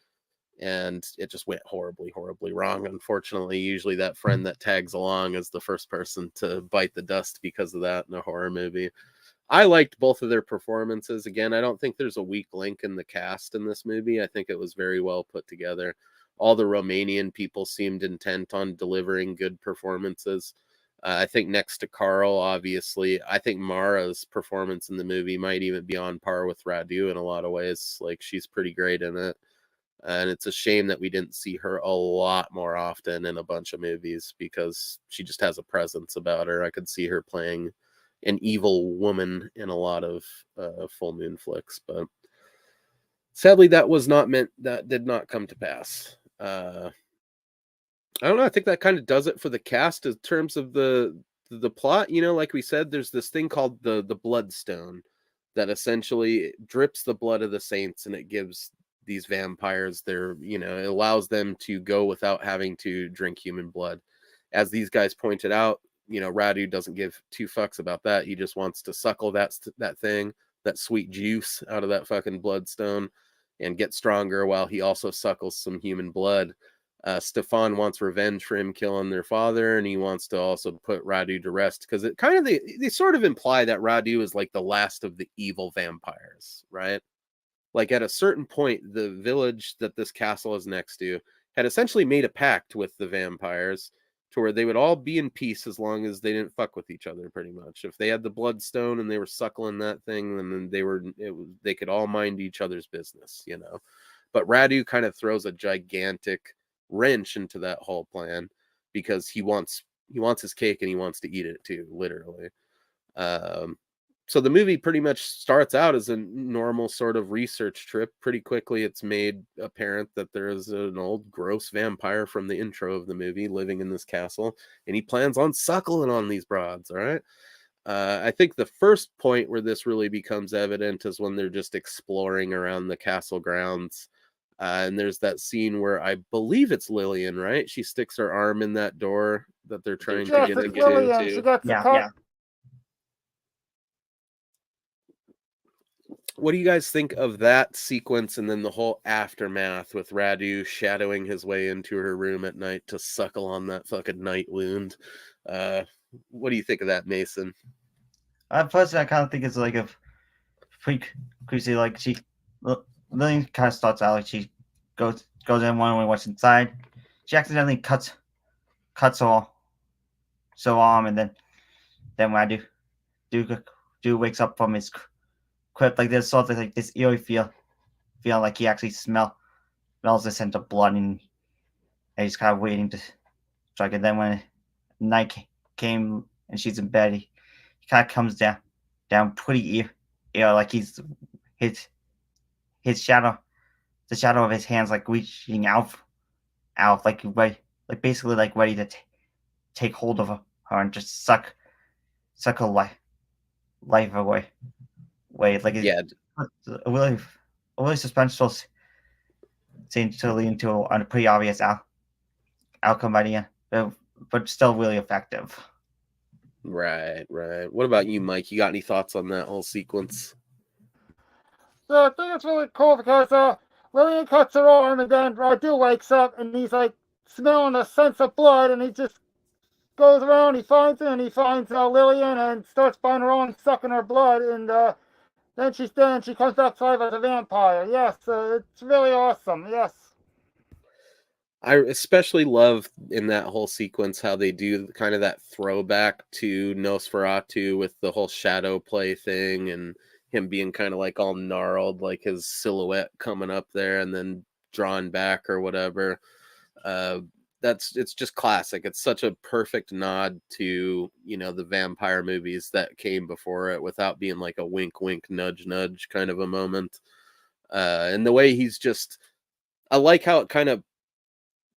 and it just went horribly, horribly wrong. Unfortunately, usually that friend that tags along is the first person to bite the dust because of that in a horror movie. I liked both of their performances. Again, I don't think there's a weak link in the cast in this movie. I think it was very well put together. All the Romanian people seemed intent on delivering good performances. I think next to Carl, obviously, I think Mara's performance in the movie might even be on par with Radu in a lot of ways. Like, she's pretty great in it. And it's a shame that we didn't see her a lot more often in a bunch of movies because she just has a presence about her. I could see her playing an evil woman in a lot of full moon flicks, but sadly that did not come to pass. I don't know. I think that kind of does it for the cast in terms of the plot. You know, like we said, there's this thing called the Bloodstone that essentially drips the blood of the saints, and it gives these vampires it allows them to go without having to drink human blood. As these guys pointed out, Radu doesn't give two fucks about that. He just wants to suckle that thing, that sweet juice out of that fucking bloodstone, and get stronger while he also suckles some human blood. Stefan wants revenge for him killing their father, and he wants to also put Radu to rest because it kind of they sort of imply that Radu is like the last of the evil vampires, right? Like, at a certain point, the village that this castle is next to had essentially made a pact with the vampires to where they would all be in peace as long as they didn't fuck with each other, pretty much. If they had the bloodstone and they were suckling that thing, then they could all mind each other's business, But Radu kind of throws a gigantic wrench into that whole plan because he wants his cake and he wants to eat it too, literally. So the movie pretty much starts out as a normal sort of research trip. Pretty quickly, it's made apparent that there is an old gross vampire from the intro of the movie living in this castle, and he plans on suckling on these broads. All right. I think the first point where this really becomes evident is when they're just exploring around the castle grounds. And there's that scene where I believe it's Lillian, right? She sticks her arm in that door that they're trying to Yes, get it's into. Lillian. She gets the Yeah, cut. yeah. What do you guys think of that sequence and then the whole aftermath with Radu shadowing his way into her room at night to suckle on that fucking night wound? What do you think of that, Mason? Personally, I kind of think it's like a pretty crazy. Like Lillian kind of starts out like she goes in wondering what's inside. She accidentally cuts her arm, and then Radu do wakes up from his crypt. Like there's sort of like this eerie feel like he actually smells the scent of blood, and he's kind of waiting to strike. And then when night came and she's in bed, he kind of comes down pretty like he's his shadow, the shadow of his hands like reaching out like ready, like basically like ready to take hold of her and just suck her life away. Like Yeah, a really suspenseful scene to lead into a pretty obvious outcome by the end, but still really effective. right. What about you, Mike? You got any thoughts on that whole sequence? So I think it's really cool because Lillian cuts her arm and then Radu wakes up and he's like smelling the sense of blood and he just goes around, he finds it and he finds Lillian and starts finding her on sucking her blood and then she comes back to life as a vampire. Yes, it's really awesome. Yes. I especially love in that whole sequence how they do kind of that throwback to Nosferatu with the whole shadow play thing and him being kind of like all gnarled, like his silhouette coming up there and then drawn back or whatever. It's just classic. It's such a perfect nod to, the vampire movies that came before it without being like a wink, wink, nudge, nudge kind of a moment. And the way I like how it kind of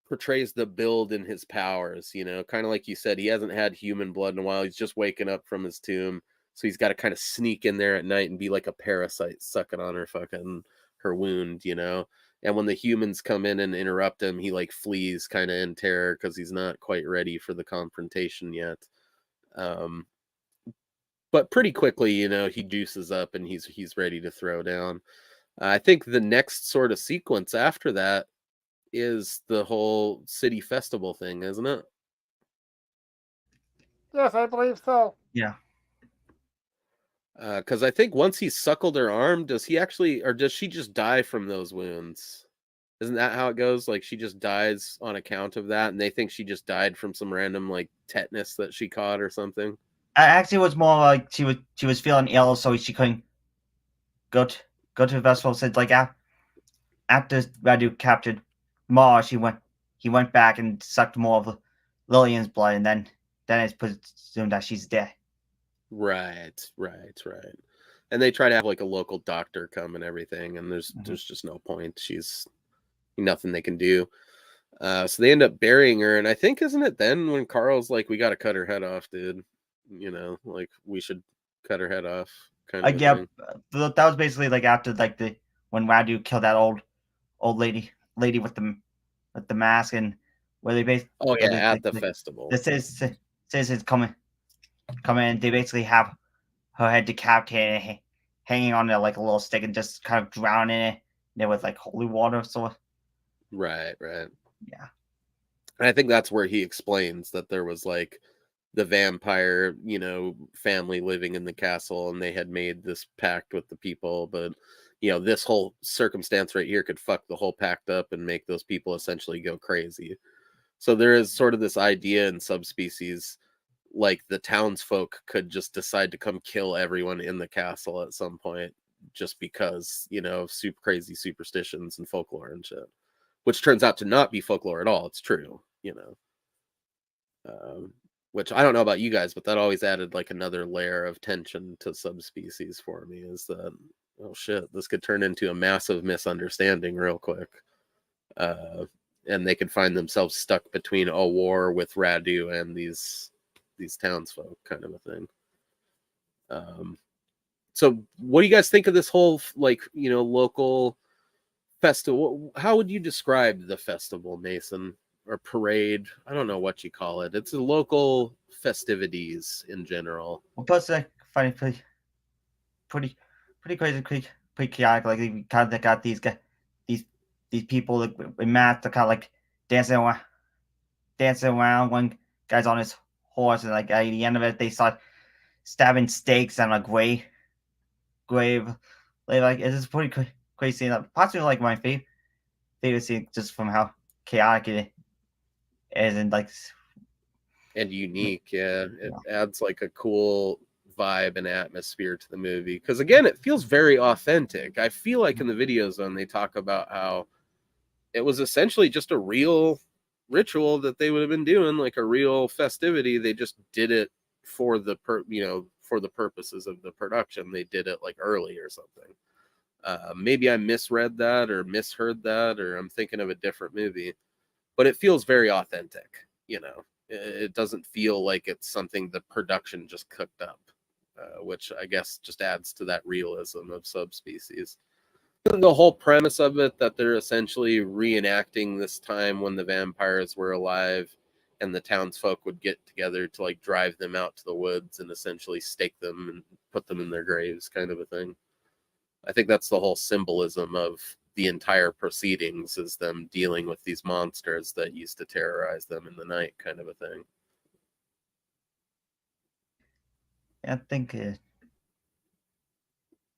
portrays the build in his powers, kind of like you said, he hasn't had human blood in a while. He's just waking up from his tomb. So he's got to kind of sneak in there at night and be like a parasite sucking on her wound, And when the humans come in and interrupt him, he like flees kind of in terror because he's not quite ready for the confrontation yet. But pretty quickly, he juices up and he's ready to throw down. I think the next sort of sequence after that is the whole city festival thing, isn't it? Yes, I believe so. Yeah. Because I think once he's suckled her arm, does he actually, or does she just die from those wounds? Isn't that how it goes? Like she just dies on account of that, and they think she just died from some random like tetanus that she caught or something. Actually, it was more like she was feeling ill, so she couldn't go to the festival. Said like after Radu captured Mars, he went back and sucked more of Lillian's blood, and then it's presumed that she's dead. Right. And they try to have like a local doctor come and everything, and there's just no point. She's nothing they can do. So they end up burying her, and I think isn't it then when Carl's like, "We got to cut her head off, dude. Like we should cut her head off." Kind of. Yeah, that was basically like after like when Radu killed that old lady with the mask, and where they basically at the festival. The citizens come in. They basically have her head decapitated, hanging on there like a little stick, and just kind of drowning it there with like holy water. So right. Yeah. And I think that's where he explains that there was like the vampire, family living in the castle, and they had made this pact with the people, but this whole circumstance right here could fuck the whole pact up and make those people essentially go crazy. So there is sort of this idea in Subspecies, like the townsfolk could just decide to come kill everyone in the castle at some point, just because, super crazy superstitions and folklore and shit, which turns out to not be folklore at all. It's true, which I don't know about you guys, but that always added like another layer of tension to Subspecies for me. Is that, oh shit, this could turn into a massive misunderstanding real quick, and they could find themselves stuck between a war with Radu and these townsfolk, kind of a thing. So what do you guys think of this whole like local festival? How would you describe the festival, Mason? Or parade? I don't know what you call it. It's a local festivities in general. Well, plus, I find it pretty crazy, pretty chaotic. Like we kind of got these people like in masks, kind of like dancing around. One guy's on his horse, and like at the end of it, they start stabbing stakes on a grave. Like it's just pretty crazy. Possibly like my favorite scene, just from how chaotic it is, and unique. Yeah, it adds like a cool vibe and atmosphere to the movie, because again, it feels very authentic. I feel like in the Video Zone they talk about how it was essentially just a real ritual that they would have been doing, like a real festivity. They just did it for the for the purposes of the production. They did it like early or something. Maybe I misread that or misheard that, or I'm thinking of a different movie, but it feels very authentic. It doesn't feel like it's something the production just cooked up, which I guess just adds to that realism of Subspecies. The whole premise of it, that they're essentially reenacting this time when the vampires were alive, and the townsfolk would get together to like drive them out to the woods and essentially stake them and put them in their graves, kind of a thing. I think that's the whole symbolism of the entire proceedings, is them dealing with these monsters that used to terrorize them in the night, kind of a thing. I think.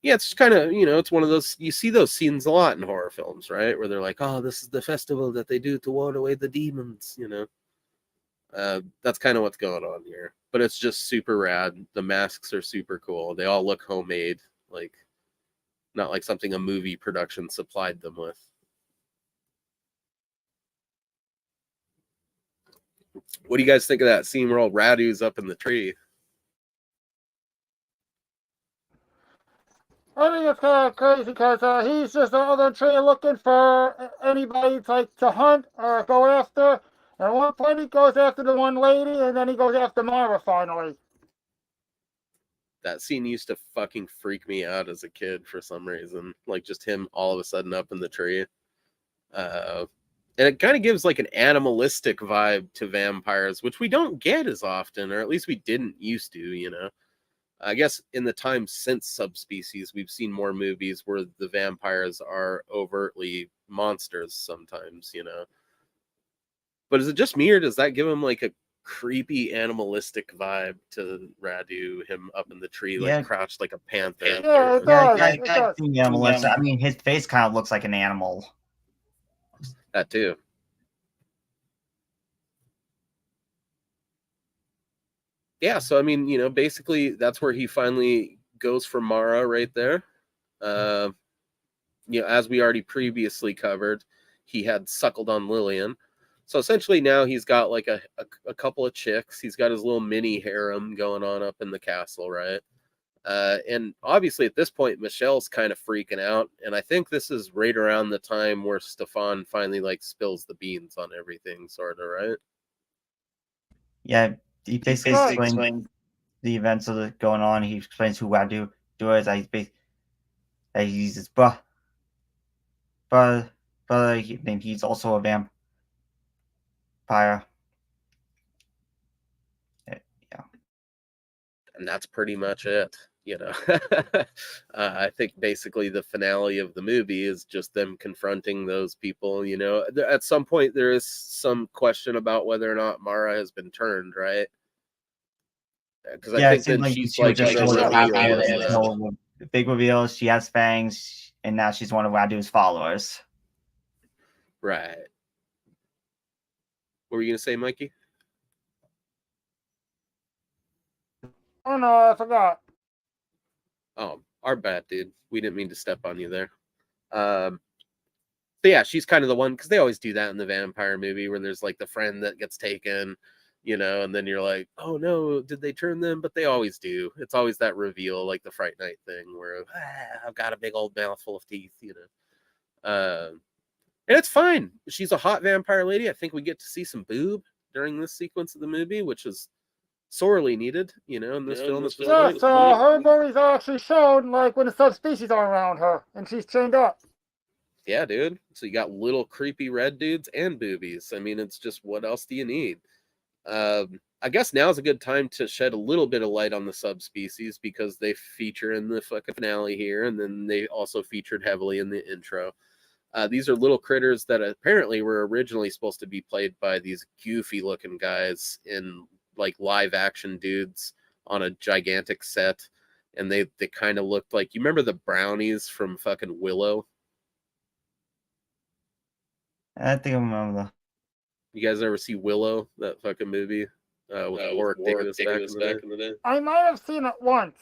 Yeah, it's kind of, it's one of those, you see those scenes a lot in horror films, right? Where they're like, oh, this is the festival that they do to ward away the demons, That's kind of what's going on here. But it's just super rad. The masks are super cool. They all look homemade, like not like something a movie production supplied them with. What do you guys think of that scene where old Radu's up in the tree? I think it's kind of crazy because he's just out on the tree looking for anybody to hunt or go after. And at one point he goes after the one lady, and then he goes after Mara finally. That scene used to fucking freak me out as a kid for some reason. Like just him all of a sudden up in the tree. And it kind of gives like an animalistic vibe to vampires, which we don't get as often, or at least we didn't used to. I guess in the time since Subspecies, we've seen more movies where the vampires are overtly monsters sometimes, But is it just me, or does that give him like a creepy animalistic vibe to Radu, him up in the tree, like crouched like a panther? Yeah, it does. Animalistic. I mean, his face kind of looks like an animal. That too. Yeah, so I mean, basically that's where he finally goes for Mara right there. As we already previously covered, he had suckled on Lillian. So essentially now he's got like a couple of chicks. He's got his little mini harem going on up in the castle, right? And obviously at this point, Michelle's kind of freaking out. And I think this is right around the time where Stefan finally like spills the beans on everything, sort of, right? Yeah, he basically explains the events of it going on. He explains who Radu is. He's his brother. He's also a vampire. Yeah. And that's pretty much it. I think basically the finale of the movie is just them confronting those people. At some point there is some question about whether or not Mara has been turned, right? Because I think then she's like the big reveal. She has fangs, and now she's one of Radu's followers. Right. What were you gonna say, Mikey? Oh no, I forgot. Oh, our bad, dude. We didn't mean to step on you there. But yeah, she's kind of the one, because they always do that in the vampire movie, where there's like the friend that gets taken, you know, and then you're like, oh no, did they turn them? But they always do. It's always that reveal, like the Fright Night thing, where I've got a big old mouthful of teeth, you know. And it's fine. She's a hot vampire lady. I think we get to see some boob during this sequence of the movie, which is sorely needed, you know, in this film. Yeah, so her boobies are actually shown like when the subspecies are around her and she's chained up. Yeah, dude. So you got little creepy red dudes and boobies. I mean, it's just, what else do you need? I guess now is a good time to shed a little bit of light on the subspecies because they feature in the fucking finale here, and then they also featured heavily in the intro. These are little critters that apparently were originally supposed to be played by these goofy looking guys in like live action dudes on a gigantic set. And they kind of looked like, you remember the brownies from fucking Willow? I think I remember that. You guys ever see Willow, that fucking movie? With Warwick Davis back in the day? I might have seen it once.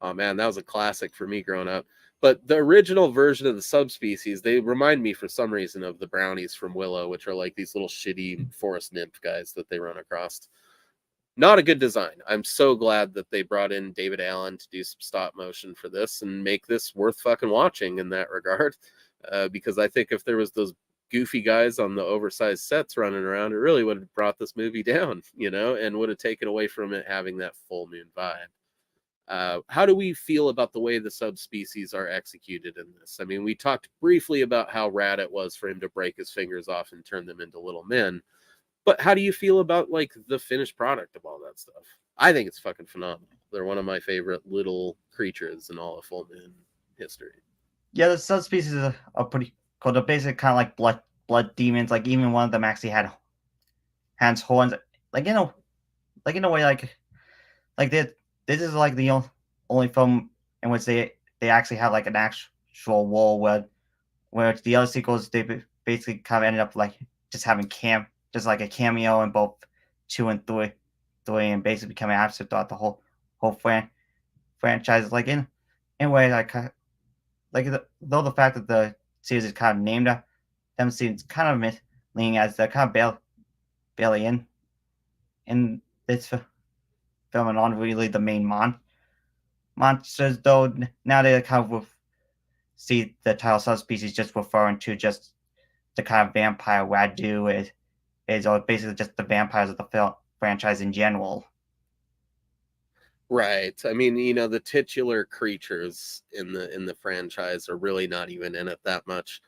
Oh man, that was a classic for me growing up. But the original version of the subspecies, they remind me for some reason of the brownies from Willow, which are like these little shitty forest nymph guys that they run across. Not a good design. I'm so glad that they brought in David Allen to do some stop motion for this and make this worth fucking watching in that regard. Because I think if there was those goofy guys on the oversized sets running around, it really would have brought this movie down, you know, and would have taken away from it having that full moon vibe. How do we feel about the way the subspecies are executed in this? I mean, we talked briefly about how rad it was for him to break his fingers off and turn them into little men. But how do you feel about like the finished product of all that stuff? I think it's fucking phenomenal. They're one of my favorite little creatures in all of Full Moon history. Yeah, the subspecies are pretty cool. They're basically kind of like blood demons. Like even one of them actually had hands, horns. Like in a way, like this is like the only film in which they actually have like an actual war, where the other sequels they basically kind of ended up like just having just like a cameo in both 2 and 3, and basically becoming absent throughout the whole franchise. Like in a way, like though the fact that the series is kind of named them seems kind of misleading, as they're kind of barely in this film and aren't really the main monsters. Though now they kind of see the title subspecies just referring to just the kind of vampire Wadu is or basically just the vampires of the film franchise in general. Right. I mean, you know, the titular creatures in the franchise are really not even in it that much.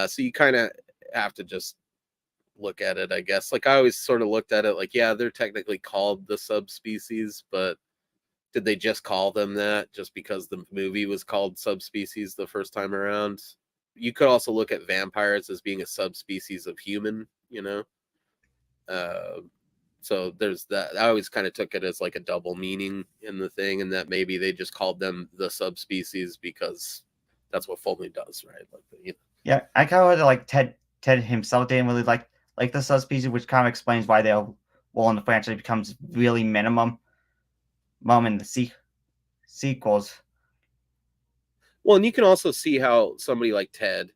So you kind of have to just look at it, I guess. Like I always sort of looked at it like, yeah, they're technically called the subspecies, but did they just call them that just because the movie was called Subspecies the first time around? You could also look at vampires as being a subspecies of human, you know? So there's that. I always kind of took it as like a double meaning in the thing, and that maybe they just called them the subspecies because that's what Full Moon does, right? Like, you know. Yeah, I kind of like Ted himself didn't really like the subspecies, which kind of explains why their role in the franchise becomes really minimum in the sequels. Well, and you can also see how somebody like Ted,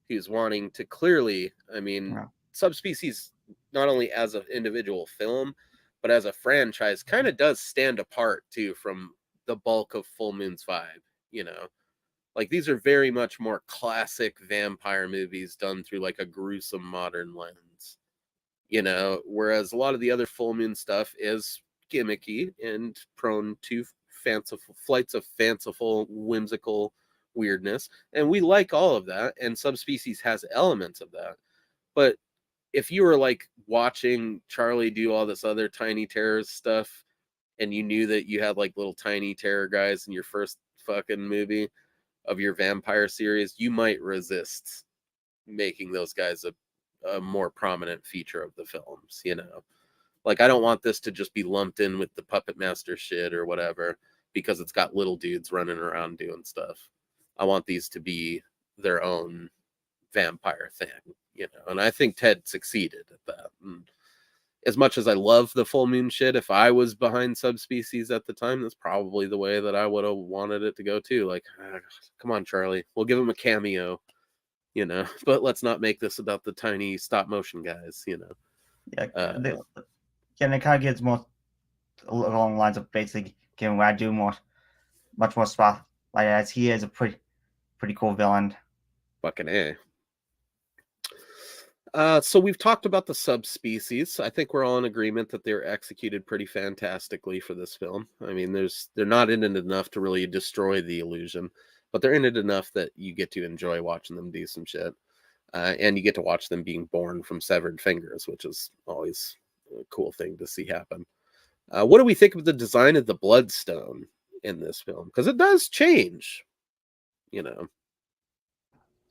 who's wanting to clearly, I mean, Yeah. Subspecies, not only as an individual film, but as a franchise, kind of does stand apart too from the bulk of Full Moon's vibe, you know? Like these are very much more classic vampire movies done through like a gruesome modern lens, you know, whereas a lot of the other Full Moon stuff is gimmicky and prone to fanciful flights of fanciful, whimsical weirdness. And we like all of that. And Subspecies has elements of that. But if you were like watching Charlie do all this other Tiny Terrors stuff and you knew that you had like little tiny terror guys in your first fucking movie of your vampire series, you might resist making those guys a more prominent feature of the films, you know? Like, I don't want this to just be lumped in with the Puppet Master shit or whatever because it's got little dudes running around doing stuff. I want these to be their own vampire thing, you know? And I think Ted succeeded at that. And as much as I love the Full Moon shit, if I was behind Subspecies at the time, that's probably the way that I would have wanted it to go too. Like, come on, Charlie, we'll give him a cameo, you know, but let's not make this about the tiny stop motion guys, you know. Yeah, and it kind of gets more along the lines of basically giving Radu much more spotlight, as he is a pretty cool villain. Fucking A. So we've talked about the subspecies. I think we're all in agreement that they're executed pretty fantastically for this film. I mean, they're not in it enough to really destroy the illusion, but they're in it enough that you get to enjoy watching them do some shit. And you get to watch them being born from severed fingers, which is always a cool thing to see happen. What do we think of the design of the Bloodstone in this film? Because it does change, you know.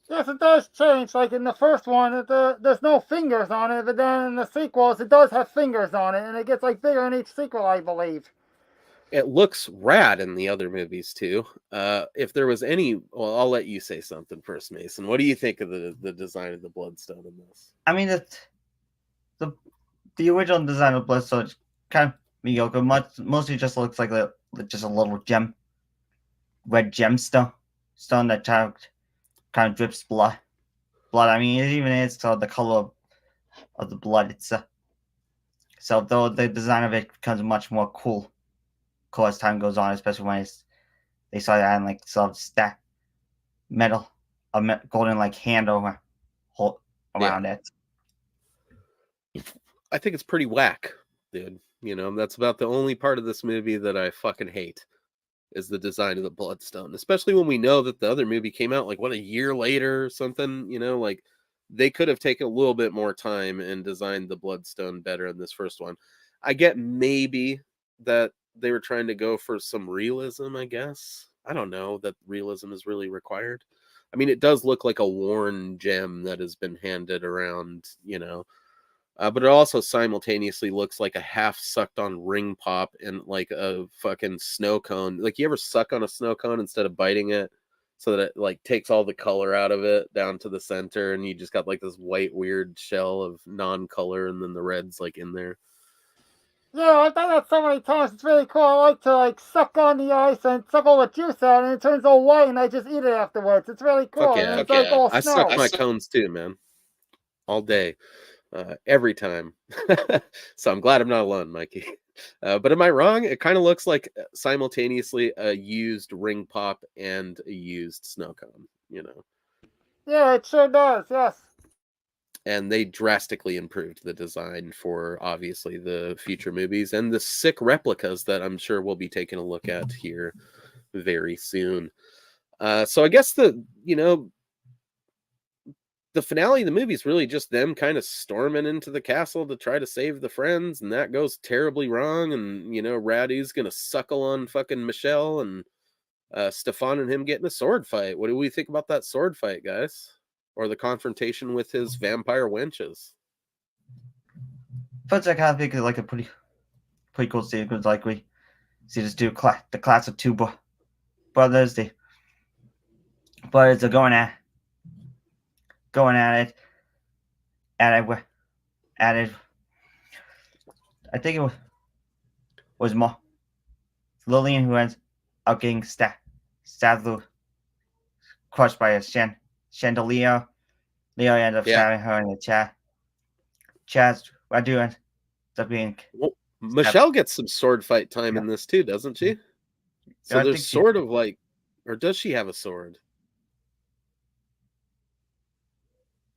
Yes, it does change. Like in the first one, there's no fingers on it, but then in the sequels, it does have fingers on it, and it gets like bigger in each sequel, I believe. It looks rad in the other movies too. If there was any, well, I'll let you say something first, Mason. What do you think of the design of the Bloodstone in this? I mean, the original design of Bloodstone is kind of mediocre. Mostly just looks like just a little red gemstone that kind of drips blood. I mean, it even is the color of the blood itself. So though the design of it becomes much more cool as time goes on, especially when they start adding like some stack metal, golden like handle around it. I think it's pretty whack, dude. You know, that's about the only part of this movie that I fucking hate is the design of the Bloodstone, especially when we know that the other movie came out like a year later or something. You know, like they could have taken a little bit more time and designed the Bloodstone better in this first one. I get maybe that they were trying to go for some realism, I guess. I don't know that realism is really required. I mean, it does look like a worn gem that has been handed around, you know. But it also simultaneously looks like a half sucked on ring pop and like a fucking snow cone. Like, you ever suck on a snow cone instead of biting it so that it like takes all the color out of it down to the center, and you just got like this white weird shell of non-color, and then the red's like in there. Yeah, I've done that so many times. It's really cool. I like to like suck on the ice and suck all the juice out, and it turns all white, and I just eat it afterwards. It's really cool. Fuck yeah. And it's like all I snow. suck my cones too, man. All day. Every time. So I'm glad I'm not alone, Mikey. But am I wrong? It kind of looks like simultaneously a used ring pop and a used snow cone, you know. Yeah, it sure does. Yes. And they drastically improved the design for obviously the future movies and the sick replicas that I'm sure we'll be taking a look at here very soon. So I guess the finale of the movie is really just them kind of storming into the castle to try to save the friends, and that goes terribly wrong. And Radu's gonna suckle on fucking Michelle, and Stefan and him getting a sword fight. What do we think about that sword fight, guys? Or the confrontation with his vampire wenches? But I kind of think it's like a pretty cool scene, because like we see this dude, the class of two brothers. The brothers are going at it. I think it was more Lillian who ends up getting stabbed, crushed by a chandelier. Leo ends up stabbing her in the chest. Radu ends up being. Well, Michelle gets some sword fight time in this too, doesn't she? So there's sort of like, or does she have a sword?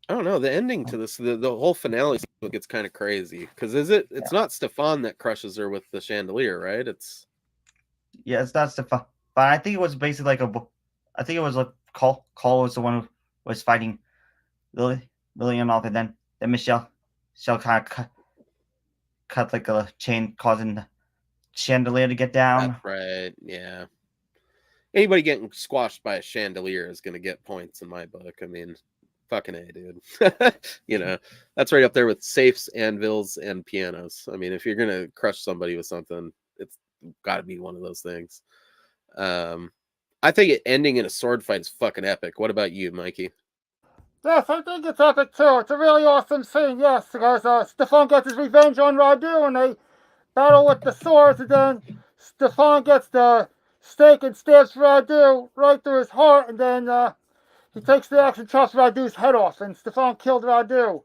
I don't know. The ending to this, the whole finale gets kind of crazy. Because it's not Stefan that crushes her with the chandelier, right? It's not Stefan. But I think it was basically like Cole was the one who was fighting Lillian off, and then Michelle kind of cut like a chain, causing the chandelier to get down. That's right. Yeah. Anybody getting squashed by a chandelier is going to get points in my book. I mean, fucking A, dude. That's right up there with safes, anvils, and pianos. I mean, if you're going to crush somebody with something, it's got to be one of those things. I think it ending in a sword fight is fucking epic. What about you, Mikey? Yes, I think it's epic too. It's a really awesome scene, yes, because Stefan gets his revenge on Radu, and they battle with the swords, and then Stefan gets the stake and stabs Radu right through his heart, and then he takes the axe and chops Radu's head off, and Stefan killed Radu.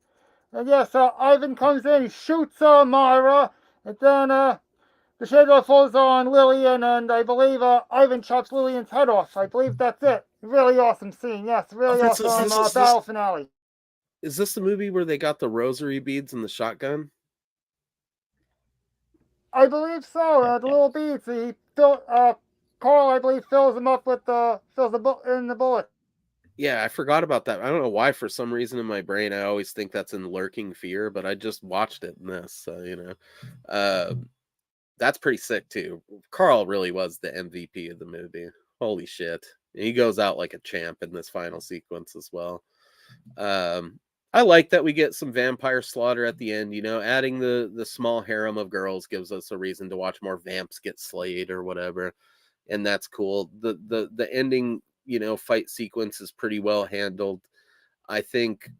And yes, Ivan comes in, shoots Myra, and then the shadow falls on Lillian, and I believe Ivan chops Lillian's head off. I believe that's it. Really awesome scene. Yes, really awesome battle finale. Is this the movie where they got the rosary beads and the shotgun? I believe so. The little beads. Carl, I believe, fills them up with fills the bullet. Yeah, I forgot about that. I don't know why. For some reason in my brain, I always think that's in Lurking Fear, but I just watched it in this, so that's pretty sick too. Carl really was the MVP of the movie. Holy shit! He goes out like a champ in this final sequence as well. I like that we get some vampire slaughter at the end. Adding the small harem of girls gives us a reason to watch more vamps get slayed or whatever, and that's cool. The ending, fight sequence is pretty well handled. I think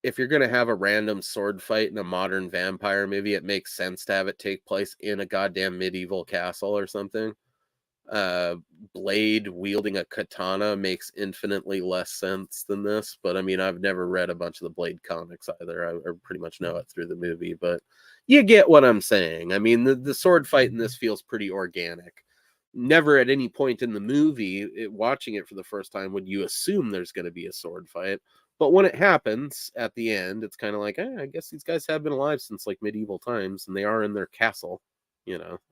if you're going to have a random sword fight in a modern vampire movie, it makes sense to have it take place in a goddamn medieval castle or something. Blade wielding a katana makes infinitely less sense than this, but I mean, I've never read a bunch of the Blade comics either. I pretty much know it through the movie, but you get what I'm saying. I mean, the sword fight in this feels pretty organic. Never at any point in the movie, watching it for the first time, would you assume there's going to be a sword fight. But when it happens at the end, it's kind of like, I guess these guys have been alive since like medieval times, and they are in their castle,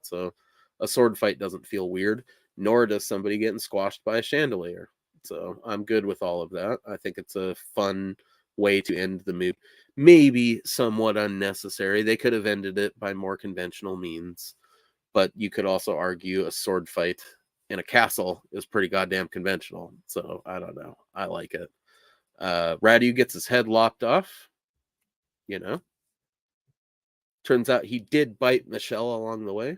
so a sword fight doesn't feel weird, nor does somebody getting squashed by a chandelier. So I'm good with all of that. I think it's a fun way to end the movie. Maybe somewhat unnecessary. They could have ended it by more conventional means, but you could also argue a sword fight in a castle is pretty goddamn conventional. So I don't know. I like it. Radu gets his head lopped off. Turns out he did bite Michelle along the way.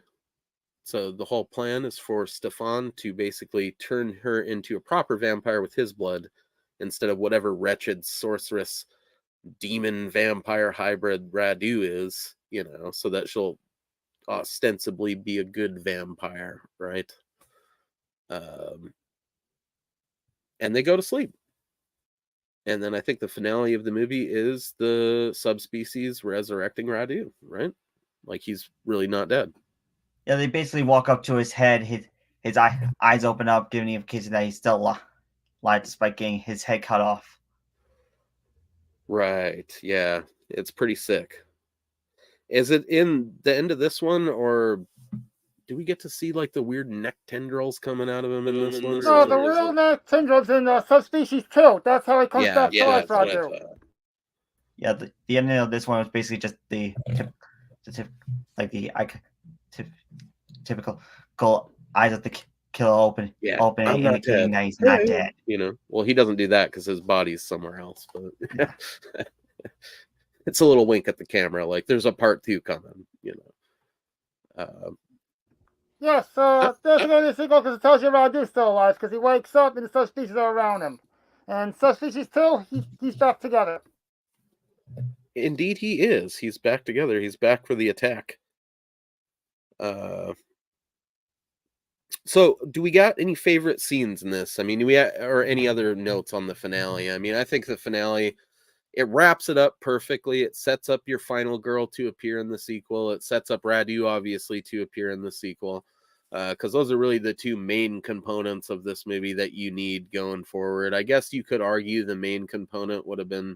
So the whole plan is for Stefan to basically turn her into a proper vampire with his blood instead of whatever wretched sorceress demon vampire hybrid Radu is, so that she'll ostensibly be a good vampire, right? And they go to sleep. And then I think the finale of the movie is the subspecies resurrecting Radu, right? Like he's really not dead. Yeah, they basically walk up to his head, his eyes open up, giving the indication that he's still alive despite getting his head cut off. Right. Yeah. It's pretty sick. Is it in the end of this one, or do we get to see like the weird neck tendrils coming out of him in this one? No, the real neck tendrils in Subspecies 2. That's how he comes back to life, Radu. Yeah, the ending of this one was basically just the typical eyes of the killer open, indicating that he's not dead. Well, he doesn't do that because his body's somewhere else, but it's a little wink at the camera, like there's a part 2 coming, Yes, there's another sequel because it tells you Radu's still alive because he wakes up and the subspecies are around him. And Subspecies 2, he's back together. Indeed he is. He's back together. He's back for the attack. So do we got any favorite scenes in this? I mean, or any other notes on the finale? I mean, I think the finale, it wraps it up perfectly. It sets up your final girl to appear in the sequel. It sets up Radu, obviously, to appear in the sequel. Because those are really the two main components of this movie that you need going forward. I guess you could argue the main component would have been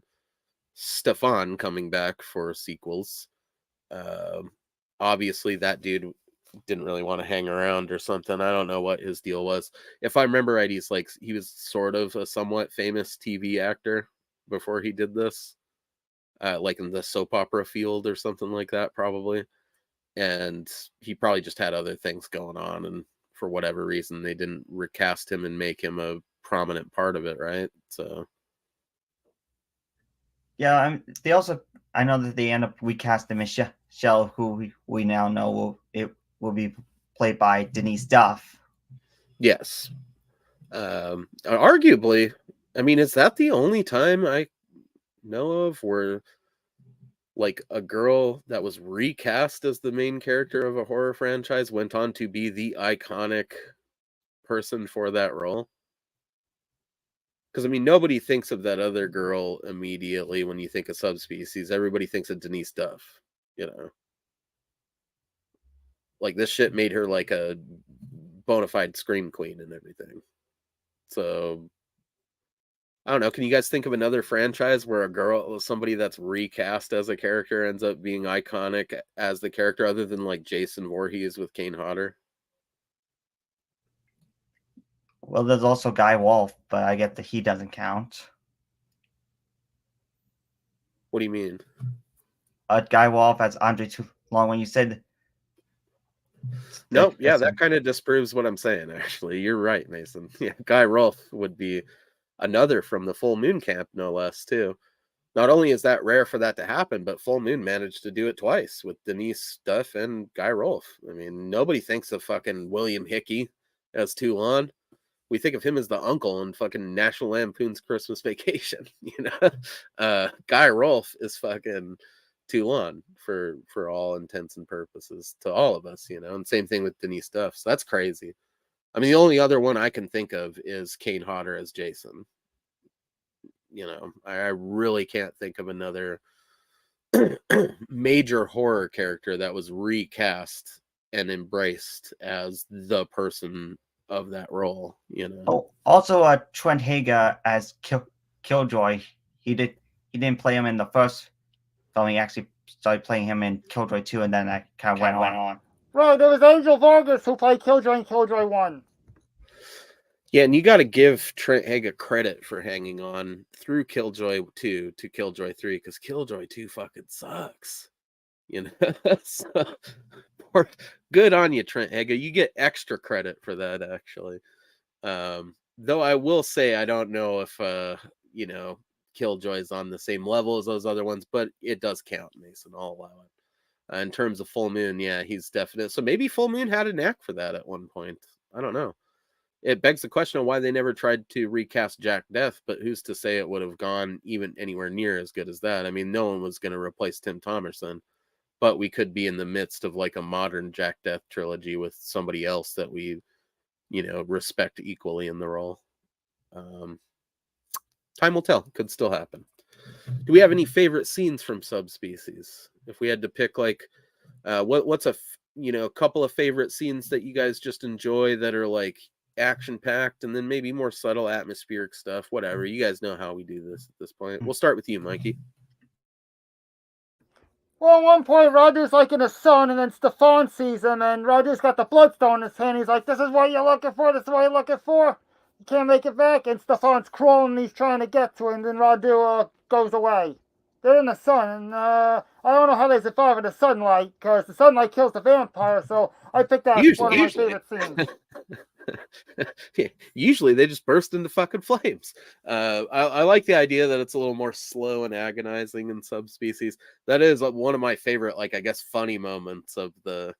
Stefan coming back for sequels. Obviously, that dude didn't really want to hang around or something. I don't know what his deal was. If I remember right, he was sort of a somewhat famous TV actor before he did this, like in the soap opera field or something like that, probably. And he probably just had other things going on, and for whatever reason, they didn't recast him and make him a prominent part of it, right? So, yeah, they also, I know that they end up recasting Michelle, who we now know will be played by Denise Duff. Yes. Arguably, I mean, is that the only time I know of where like a girl that was recast as the main character of a horror franchise went on to be the iconic person for that role? Because I mean, nobody thinks of that other girl immediately when you think of Subspecies. Everybody thinks of Denise Duff, you know. Like this shit made her like a bona fide scream queen and everything. So I don't know. Can you guys think of another franchise where a girl, somebody that's recast as a character, ends up being iconic as the character, other than like Jason Voorhees with Kane Hodder? Well, there's also Guy Wolf, but I get that he doesn't count. What do you mean? Guy Wolf as Andre Too Long. When you said Nope, yeah, that kind of disproves what I'm saying, actually. You're right, Mason. Yeah, Guy Rolfe would be another from the Full Moon camp, no less, too. Not only is that rare for that to happen, but Full Moon managed to do it twice with Denise Duff and Guy Rolfe. I mean, nobody thinks of fucking William Hickey as Toulon. We think of him as the uncle in fucking National Lampoon's Christmas Vacation, you know? Guy Rolfe is fucking Toulon for all intents and purposes to all of us, you know? And same thing with Denise Duff. So that's crazy. I mean, the only other one I can think of is Kane Hodder as Jason. You know, I really can't think of another major horror character that was recast and embraced as the person of that role, you know. Oh, also Trent Hager as Killjoy. He didn't play him in the first film. He actually started playing him in Killjoy 2, and then that kind of went on. Right, there was Angel Vargas who played Killjoy in Killjoy 1. Yeah, and you got to give Trent Hager credit for hanging on through Killjoy 2 to Killjoy 3, because Killjoy 2 fucking sucks. You know, so, good on you, Trent Hager. You get extra credit for that, actually. Though I will say, I don't know if you know, Killjoy's on the same level as those other ones, but it does count, Mason. I'll allow it. In terms of Full Moon, yeah, he's definite. So maybe Full Moon had a knack for that at one point. I don't know. It begs the question of why they never tried to recast Jack Death, but who's to say it would have gone even anywhere near as good as that? I mean, no one was going to replace Tim Thomerson, but we could be in the midst of like a modern Jack Death trilogy with somebody else that we, you know, respect equally in the role. Time will tell. Could still happen. Do we have any favorite scenes from Subspecies? If we had to pick, like, what's a couple of favorite scenes that you guys just enjoy that are like action packed, and then maybe more subtle atmospheric stuff. Whatever, you guys know how we do this at this point. We'll start with you, Mikey. Well, at one point, Roger's like in the sun, and then Stefan sees him, and Roger's got the bloodstone in his hand. He's like, "This is what you're looking for. This is what you're looking for. You can't make it back." And Stefan's crawling, and he's trying to get to him. Then Roger goes away. They're in the sun, and I don't know how they survive in the sunlight, because the sunlight kills the vampire. So I think that's one of my favorite scenes. Usually they just burst into fucking flames. I like the idea that it's a little more slow and agonizing in Subspecies. That is one of my favorite, like, I guess, funny moments of the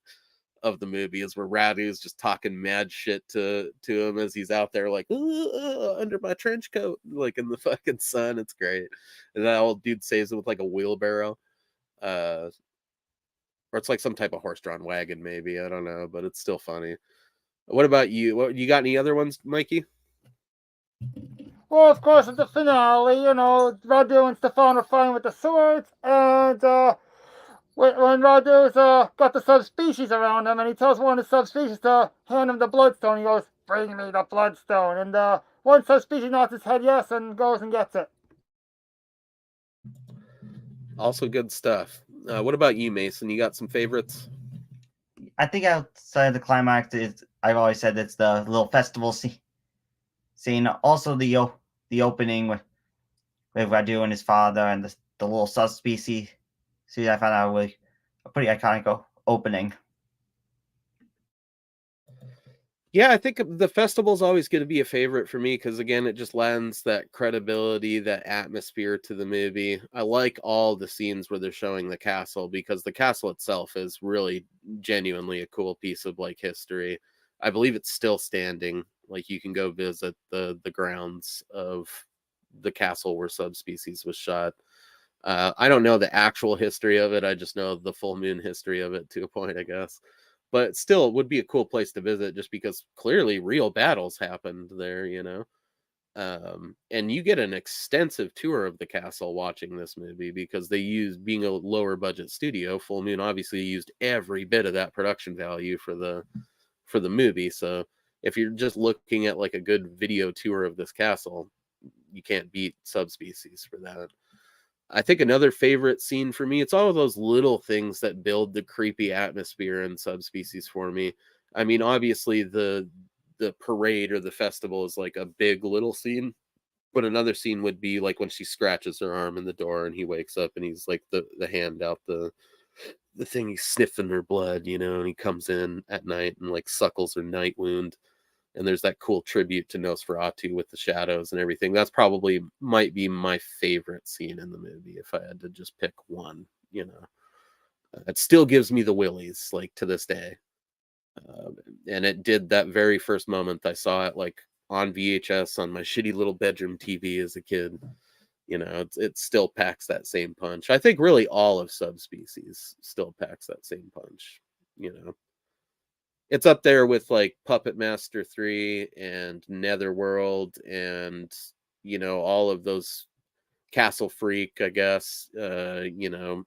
movie, is where Radu's just talking mad shit to him as he's out there like under my trench coat, like in the fucking sun. It's great. And that old dude saves it with like a wheelbarrow, or it's like some type of horse-drawn wagon, maybe, I don't know, but it's still funny. What about you? What, you got any other ones, Mikey? Well, of course, at the finale, you know, Roger and Stefan are fighting with the swords, and when Roger's got the subspecies around him, and he tells one of the subspecies to hand him the bloodstone, he goes, "Bring me the bloodstone." And one subspecies nods his head yes and goes and gets it. Also good stuff. What about you, Mason? You got some favorites? I think outside the climax, I've always said it's the little festival scene. Also the opening with Radu and his father, and the little subspecies. See, I found out really a pretty iconic opening. Yeah, I think the festival's always going to be a favorite for me because, again, it just lends that credibility, that atmosphere to the movie. I like all the scenes where they're showing the castle, because the castle itself is really genuinely a cool piece of like history. I believe it's still standing. Like, you can go visit the grounds of the castle where Subspecies was shot. I don't know the actual history of it. I just know the Full Moon history of it to a point, I guess. But still, it would be a cool place to visit just because clearly real battles happened there, you know. And you get an extensive tour of the castle watching this movie, because they use, being a lower budget studio, Full Moon obviously used every bit of that production value for the movie. So if you're just looking at like a good video tour of this castle, you can't beat Subspecies for that. I think another favorite scene for me, it's all of those little things that build the creepy atmosphere in Subspecies for me. I mean, obviously the parade or the festival is like a big little scene, but another scene would be like when she scratches her arm in the door and he wakes up and he's like the hand out the thing, he's sniffing her blood, you know, and he comes in at night and like suckles her night wound. And there's that cool tribute to Nosferatu with the shadows and everything. That's probably might be my favorite scene in the movie if I had to just pick one, you know. It still gives me the willies, like, to this day. And it did that very first moment I saw it, like, on VHS on my shitty little bedroom TV as a kid. You know, it still packs that same punch. I think really all of Subspecies still packs that same punch, you know. It's up there with like Puppet Master 3 and Netherworld and, you know, all of those, Castle Freak, I guess, you know,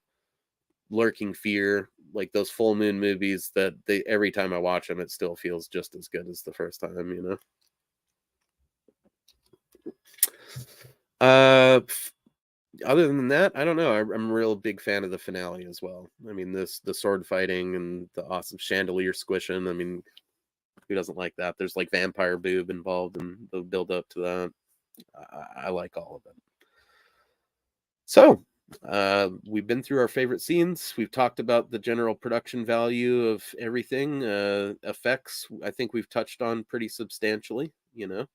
Lurking Fear, like those Full Moon movies that they, every time I watch them, it still feels just as good as the first time, you know. Other than that, I don't know. I'm a real big fan of the finale as well. I mean, the sword fighting and the awesome chandelier squishing. I mean, who doesn't like that? There's like vampire boob involved in the build up to that. I like all of it. So, we've been through our favorite scenes. We've talked about the general production value of everything. Effects, I think we've touched on pretty substantially, you know.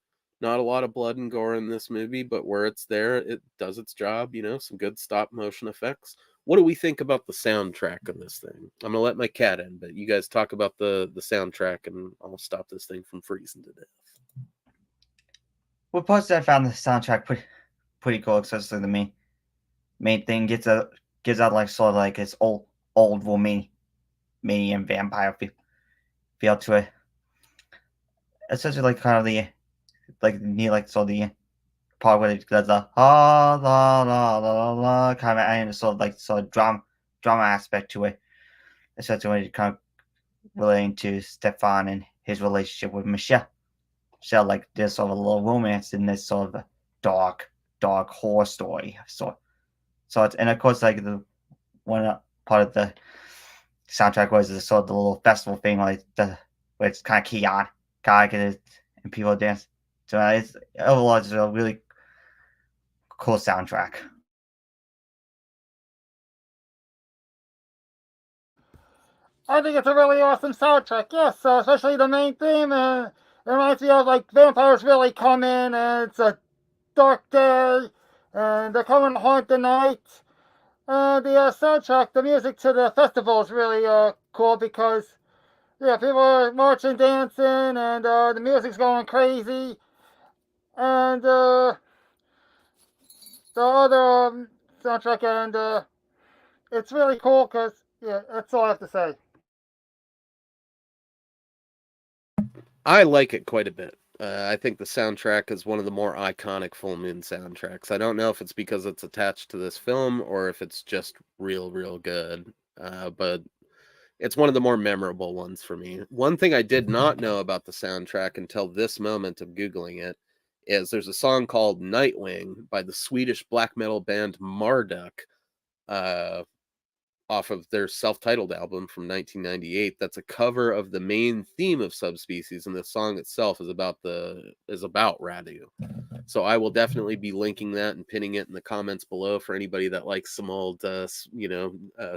Not a lot of blood and gore in this movie, but where it's there, it does its job, you know, some good stop motion effects. What do we think about the soundtrack of this thing? I'm going to let my cat in, but you guys talk about the soundtrack and I'll stop this thing from freezing to death. Well, plus I found the soundtrack pretty cool, especially the main thing gives out like sort of like its old Romanian vampire feel to it. Especially like kind of the like near like sort of the part where it does the la la la la la kind of, and sort of drama aspect to it. Especially when it kind of relating to Stefan and his relationship with Michelle. Michelle, like there's sort of a little romance in this sort of a dark horror story. So it's, and of course like the one part of the soundtrack was the sort of the little festival thing, like where it's kind of chaotic and people dance. So it's overall it's a really cool soundtrack. I think it's a really awesome soundtrack, yes, especially the main theme. It reminds me of like vampires really come in and it's a dark day and they're coming to haunt the night. The soundtrack, the music to the festival is really cool because, yeah, people are marching, dancing, and the music's going crazy. And the other soundtrack, and it's really cool because, yeah, that's all I have to say. I like it quite a bit. I think the soundtrack is one of the more iconic Full Moon soundtracks. I don't know if it's because it's attached to this film or if it's just real good. But it's one of the more memorable ones for me. One thing I did not know about the soundtrack until this moment of Googling it is there's a song called Nightwing by the Swedish black metal band Marduk, off of their self-titled album from 1998. That's a cover of the main theme of Subspecies, and the song itself is about Radu. So I will definitely be linking that and pinning it in the comments below for anybody that likes some old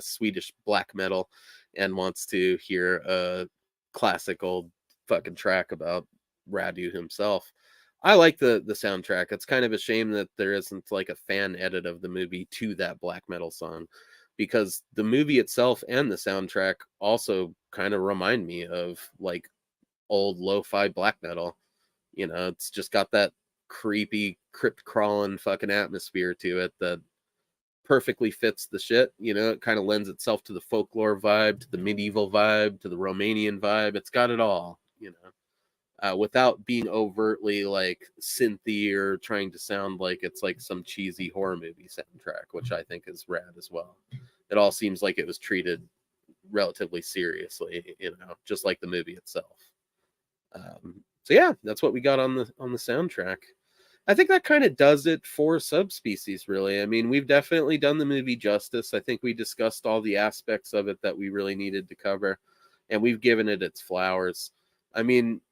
Swedish black metal and wants to hear a classic old fucking track about Radu himself. I like the soundtrack. It's kind of a shame that there isn't like a fan edit of the movie to that black metal song, because the movie itself and the soundtrack also kind of remind me of like old lo-fi black metal. You know, it's just got that creepy crypt crawling fucking atmosphere to it that perfectly fits the shit. You know, it kind of lends itself to the folklore vibe, to the medieval vibe, to the Romanian vibe. It's got it all, you know. without being overtly like synthy or trying to sound like it's like some cheesy horror movie soundtrack, which I think is rad as well. It all seems like it was treated relatively seriously, just like the movie itself. So yeah, that's what we got on the soundtrack. I think that kind of does it for Subspecies, really. I mean, we've definitely done the movie justice. I think we discussed all the aspects of it that we really needed to cover, and we've given it its flowers. I mean,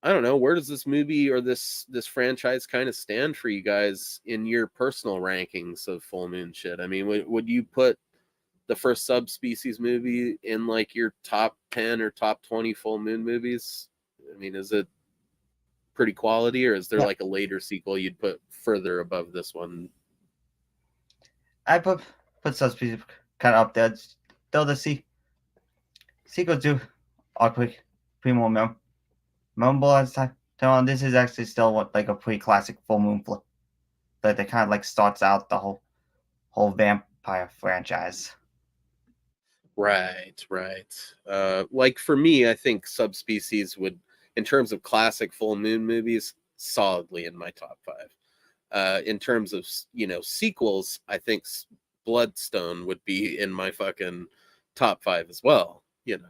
I don't know, where does this movie or this franchise kind of stand for you guys in your personal rankings of Full Moon shit? I mean, would you put the first Subspecies movie in like your top 10 or top 20 Full Moon movies? I mean, is it pretty quality, or is there like a later sequel you'd put further above this one? I put Subspecies kind of up there. Though the sequel to are pretty more memorable as time on. This is actually still like a pretty classic Full Moon flick that they kind of like starts out the whole vampire franchise. Right. Like for me, I think Subspecies would, in terms of classic Full Moon movies, solidly in my top 5. In terms of sequels, I think Bloodstone would be in my fucking top 5 as well.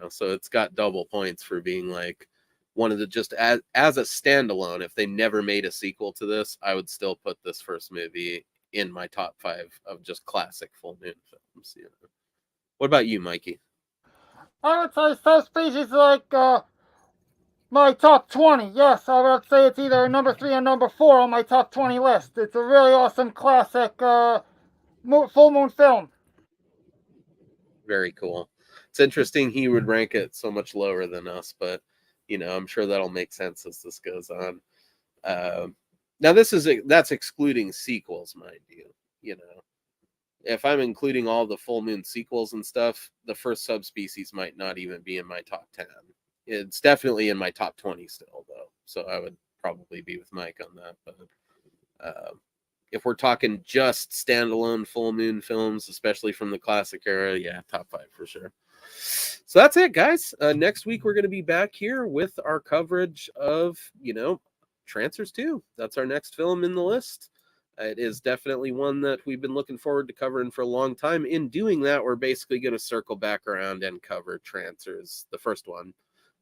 So it's got double points for being like one of the, just as a standalone. If they never made a sequel to this, I would still put this first movie in my top 5 of just classic Full Moon films. What about you, Mikey? I would say Subspecies is like my top 20. Yes, I would say it's either number 3 or number 4 on my top 20 list. It's a really awesome classic Full Moon film. Very cool. It's interesting he would rank it so much lower than us, but I'm sure that'll make sense as this goes on. Now that's excluding sequels, mind you. If I'm including all the Full Moon sequels and stuff, the first Subspecies might not even be in my top 10. It's definitely in my top 20 still, though. So I would probably be with Mike on that. But if we're talking just standalone Full Moon films, especially from the classic era, yeah, top 5 for sure. So that's it, guys. Next week, we're going to be back here with our coverage of, Trancers 2. That's our next film in the list. It is definitely one that we've been looking forward to covering for a long time. In doing that, we're basically going to circle back around and cover Trancers, the first one.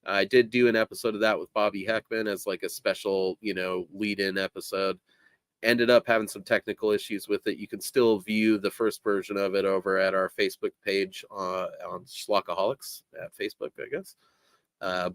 I did do an episode of that with Bobby Heckman as like a special, lead-in episode. Ended up having some technical issues with it. You can still view the first version of it over at our Facebook page on Schlockaholics at Facebook, I guess.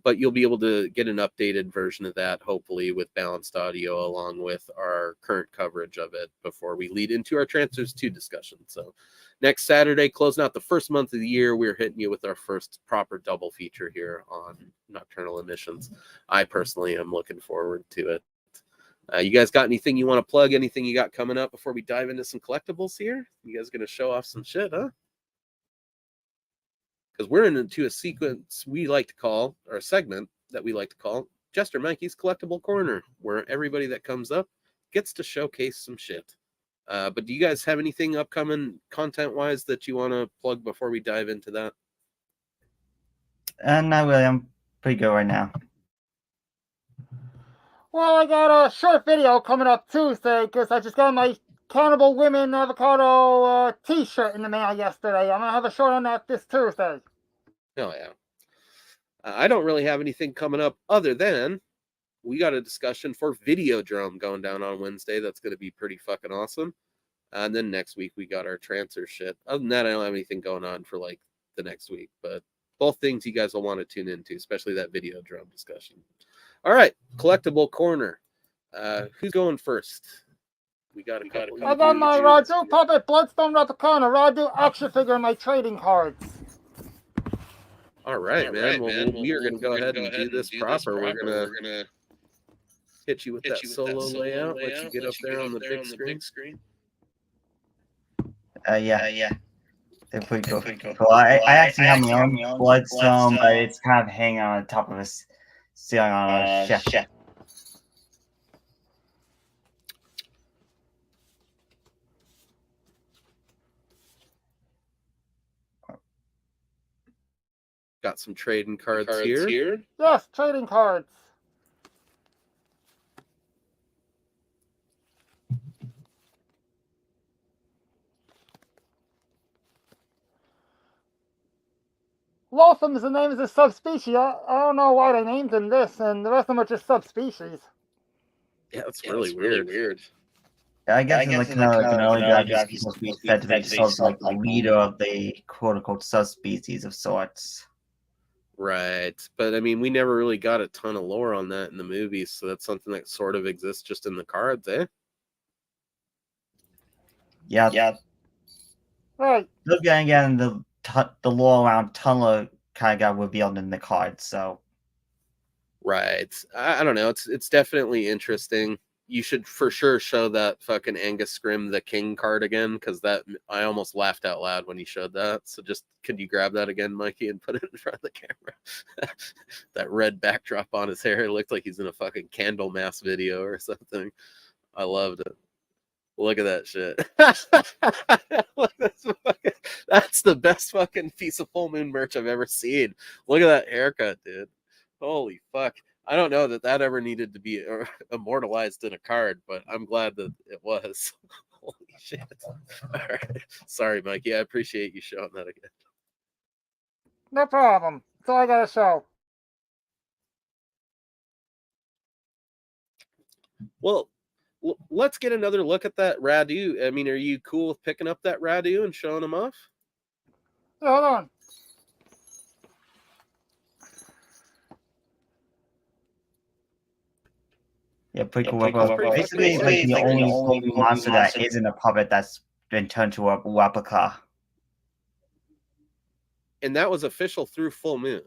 But you'll be able to get an updated version of that, hopefully with balanced audio, along with our current coverage of it before we lead into our Trancers 2 discussion. So next Saturday, closing out the first month of the year, we're hitting you with our first proper double feature here on Nocturnal Emissions. I personally am looking forward to it. You guys got anything you want to plug? Anything you got coming up before we dive into some collectibles here? You guys going to show off some shit, huh? Because we're into a sequence we like to call, or a segment that we like to call, Jester Mikey's Collectible Corner, where everybody that comes up gets to showcase some shit. But do you guys have anything upcoming content-wise that you want to plug before we dive into that? Not really. I'm pretty good right now. Well, I got a short video coming up Tuesday because I just got my Cannibal Women Avocado t-shirt in the mail yesterday. I'm going to have a short on that this Tuesday. Oh, yeah. I don't really have anything coming up other than we got a discussion for Videodrome going down on Wednesday. That's going to be pretty fucking awesome. And then next week we got our Trancer shit. Other than that, I don't have anything going on for like the next week, but both things you guys will want to tune into, especially that Videodrome discussion. All right, Collectible Corner. Who's going first? We got I got my Radu Puppet Bloodstone Replicana Radu action figure and my trading cards. All right, man. Well, we are going to go ahead and do this proper. We're going to hit you with that solo layout, let you get up there on the big screen. Yeah. They're pretty cool. I actually have my own Bloodstone, but it's kind of hanging on top of a ceiling on a shelf. Got some trading cards here. Yes, trading cards. Lotham's the name is a subspecies. I don't know why they named him this, and the rest of them are just subspecies. Yeah, that's really weird. Yeah, I guess in like kind of like an early draft, he's supposed to be said to be sort of like the leader of the quote unquote subspecies of sorts. Right. But I mean, we never really got a ton of lore on that in the movies, so that's something that sort of exists just in the cards, eh? Yeah. Right. Look again, the lore around Tunnel kind of got revealed in the cards, so. Right. I don't know. It's definitely interesting. You should for sure show that fucking Angus Scrim the King card again, because that I almost laughed out loud when he showed that. So just could you grab that again, Mikey, and put it in front of the camera? That red backdrop on his hair, it looked like he's in a fucking Candlemass video or something. I loved it. Look at that shit. That's the best fucking piece of full moon merch I've ever seen. Look at that haircut, dude. Holy fuck. I don't know that ever needed to be immortalized in a card, but I'm glad that it was. Holy shit. All right. Sorry, Mikey. I appreciate you showing that again. No problem. That's all I gotta show. Well, let's get another look at that Radu. I mean, are you cool with picking up that Radu and showing him off? Yeah, hold on. Yeah, pretty cool. Basically, like the only monster that isn't a puppet that's been turned to a replica. And that was official through Full Moon.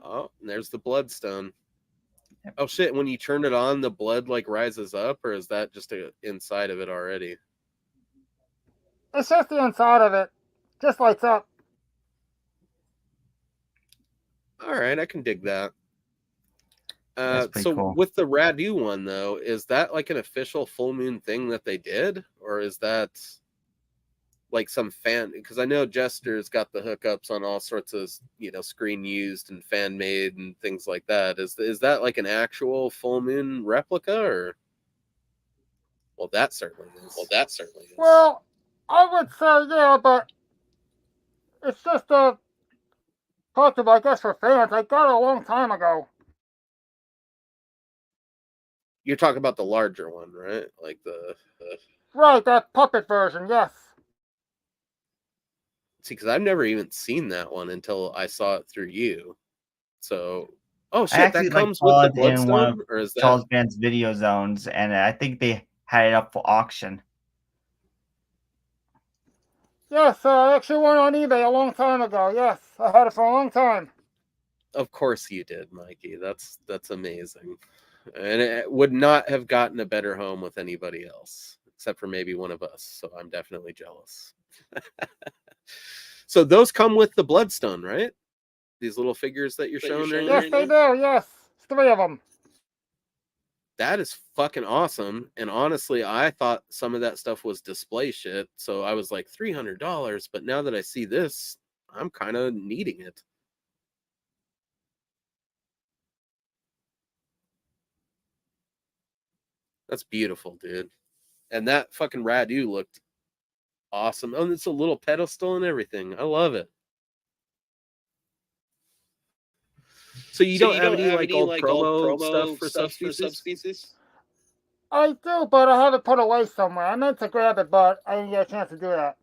Oh, and there's the bloodstone. Yep. Oh shit, when you turn it on, the blood like rises up, or is that just inside of it already? It's just the inside of it. Just lights up. All right, I can dig that. So cool. With the Radu one though, is that like an official Full Moon thing that they did, or is that like some fan? Because I know Jester's got the hookups on all sorts of screen used and fan made and things like that. Is that like an actual Full Moon replica, or? Well, that certainly is. Well, I would say yeah, but it's just a collectible, I guess, for fans. I got it a long time ago. You're talking about the larger one, right? Like the Right, that puppet version, yes. See, because I've never even seen that one until I saw it through you. So, oh shit, that comes with the Bloodstone, or is that Charles Band's video zones? And I think they had it up for auction. Yes, I actually went on eBay a long time ago. Yes, I had it for a long time. Of course you did, Mikey. That's amazing. And it would not have gotten a better home with anybody else, except for maybe one of us. So I'm definitely jealous. So those come with the Bloodstone, right? These little figures that you're showing right Yes, they do. Yes, 3 of them. That is fucking awesome. And honestly, I thought some of that stuff was display shit. So I was like $300. But now that I see this, I'm kind of needing it. That's beautiful, dude. And that fucking Radu looked awesome. Oh, it's a little pedestal and everything. I love it. So you don't have any like old promo stuff for Subspecies? I do, but I have it put away somewhere. I meant to grab it, but I didn't get a chance to do that.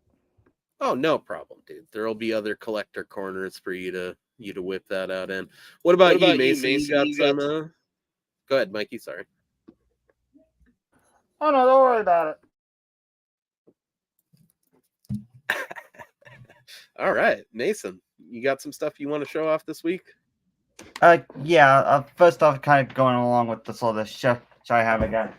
Oh, no problem, dude. There'll be other collector corners for you to whip that out in. What about you, Mason? You got some? Go ahead, Mikey. Sorry. Oh no, don't worry about it. All right, Mason, you got some stuff you want to show off this week? Yeah. First off, kind of going along with the sort of show I have again.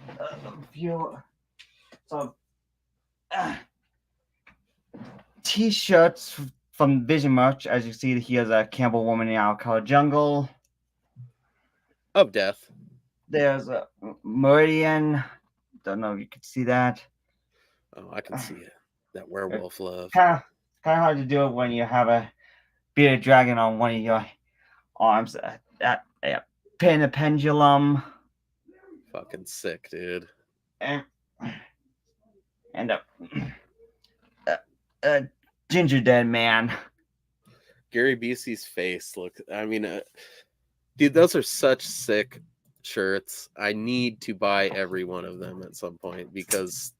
T-shirts from Vision Merch. As you see, he has a Campbell Woman in Our Color Jungle of Death. There's a Meridian. Don't know if you can see that. Oh, I can see it. That werewolf love. Kind of hard to do it when you have a bearded dragon on one of your arms. Pin a pendulum. Fucking sick, dude. And and a ginger dead man. Gary Busey's face look. I mean, dude, those are such sick shirts. I need to buy every one of them at some point because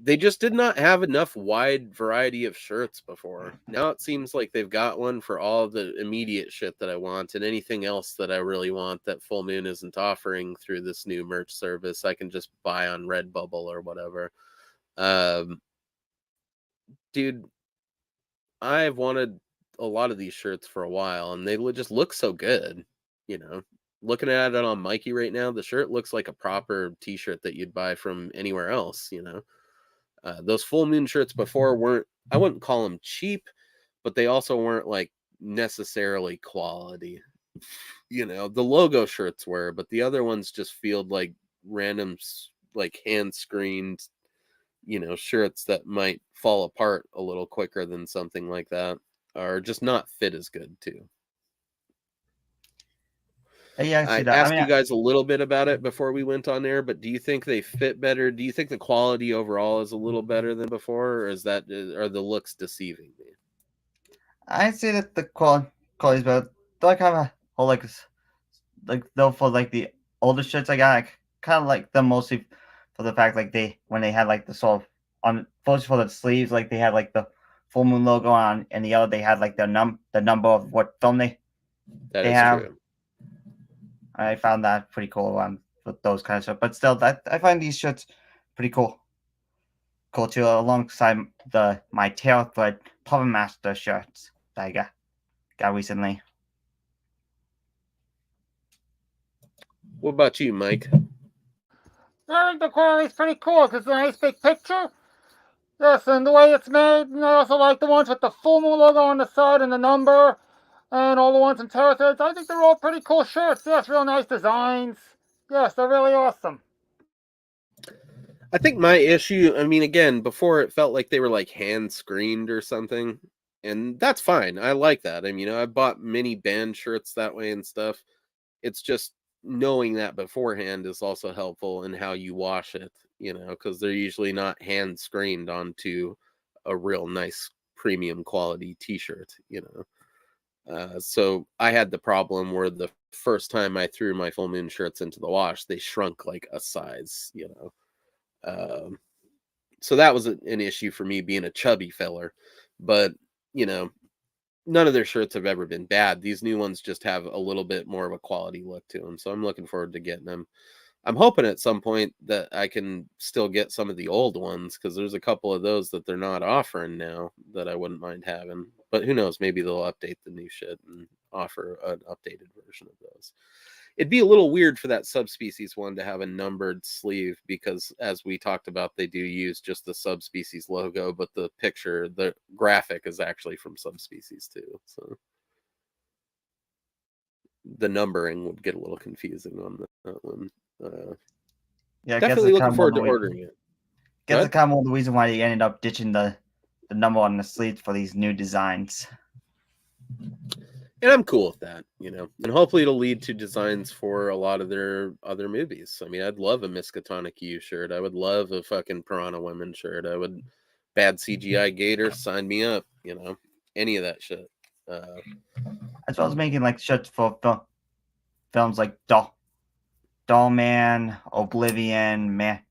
they just did not have enough wide variety of shirts before. Now it seems like they've got one for all the immediate shit that I want, and anything else that I really want that Full Moon isn't offering through this new merch service, I can just buy on Redbubble or whatever. Dude, I've wanted a lot of these shirts for a while, and they just look so good. You know, looking at it on Mikey right now, the shirt looks like a proper t-shirt that you'd buy from anywhere else, you know. Those Full Moon shirts before weren't, I wouldn't call them cheap, but they also weren't like necessarily quality. You know, the logo shirts were, but the other ones just feel like random, like hand screened, you know, shirts that might fall apart a little quicker than something like that, or just not fit as good too. Yeah, I see I that. asked you guys a little bit about it before we went on air, but do you think they fit better? Do you think the quality overall is a little better than before, or is that, are the looks deceiving me? I'd say that the quality is better. Though I kind of whole like though for like the older shirts I got, I kind of like them mostly for the fact like when they had like the sort of on first for the sleeves, like they had like the Full Moon logo on, and the other they had like the number of what film they have. True. I found that pretty cool with those kind of stuff. But still, that I find these shirts pretty cool. Cool too, alongside my Tail Thread Puppet Master shirts that I got recently. What about you, Mike? I think the quality's pretty cool because it's a nice big picture. Yes, and the way it's made, and I also like the ones with the Full Moon logo on the side and the number, and all the ones in Terror Threads. I think they're all pretty cool shirts. Yes, real nice designs. Yes, they're really awesome. I think my issue, I mean, again, before it felt like they were like hand screened or something, and that's fine. I like that. I mean, I bought many band shirts that way and stuff. It's just knowing that beforehand is also helpful in how you wash it, you know, because they're usually not hand screened onto a real nice premium quality t-shirt, you know. So I had the problem where the first time I threw my Full Moon shirts into the wash, they shrunk like a size, you know. So that was an issue for me being a chubby feller, but you know, none of their shirts have ever been bad. These new ones just have a little bit more of a quality look to them. So I'm looking forward to getting them. I'm hoping at some point that I can still get some of the old ones because there's a couple of those that they're not offering now that I wouldn't mind having. But who knows? Maybe they'll update the new shit and offer an updated version of those. It'd be a little weird for that Subspecies one to have a numbered sleeve because, as we talked about, they do use just the Subspecies logo, but the picture, the graphic is actually from Subspecies too. So the numbering would get a little confusing on that one. Yeah, definitely looking forward to ordering it. Guess that's kind of the reason why they ended up ditching the number on the sleeves for these new designs. And I'm cool with that, you know. And hopefully it'll lead to designs for a lot of their other movies. I mean, I'd love a Miskatonic U shirt. I would love a fucking Piranha Women shirt. I would bad CGI Gator, sign me up, you know. Any of that shit. As well as making like shirts for films like Doll Man, Oblivion,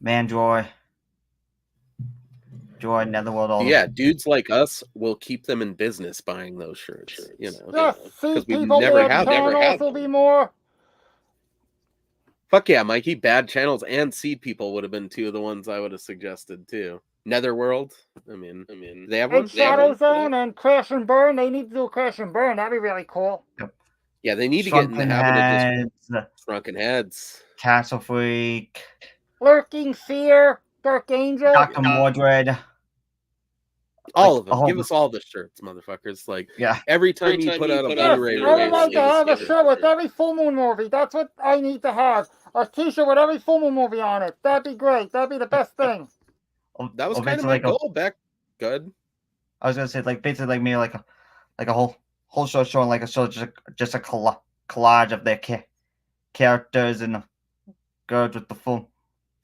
Mandroid, Joy, Netherworld. Yeah, dudes like us will keep them in business buying those shirts, you know. Yes, because see, we people never bad have channels will be more. Fuck yeah, Mikey. Bad channels and Seed People would have been two of the ones I would have suggested too. Netherworld. I mean, they have one. And Shadow Zone and Crash and Burn. They need to do a Crash and Burn. That'd be really cool. Yep. Yeah, they need to get in the habit of just Shrunken Heads. Castle Freak. Lurking Fear. Dark Angel. Dr. Mordred. All of them. Give us all the shirts, motherfuckers. Like, yeah. Every time you put out a Blu-ray, I would like to have a shirt with every Full Moon movie. That's what I need to have. A T-shirt with every Full Moon movie on it. That'd be great. That'd be the best thing. That was kind of my goal back. Good. I was gonna say like basically like maybe like a whole show showing like a show just a collage of their characters and girls with the full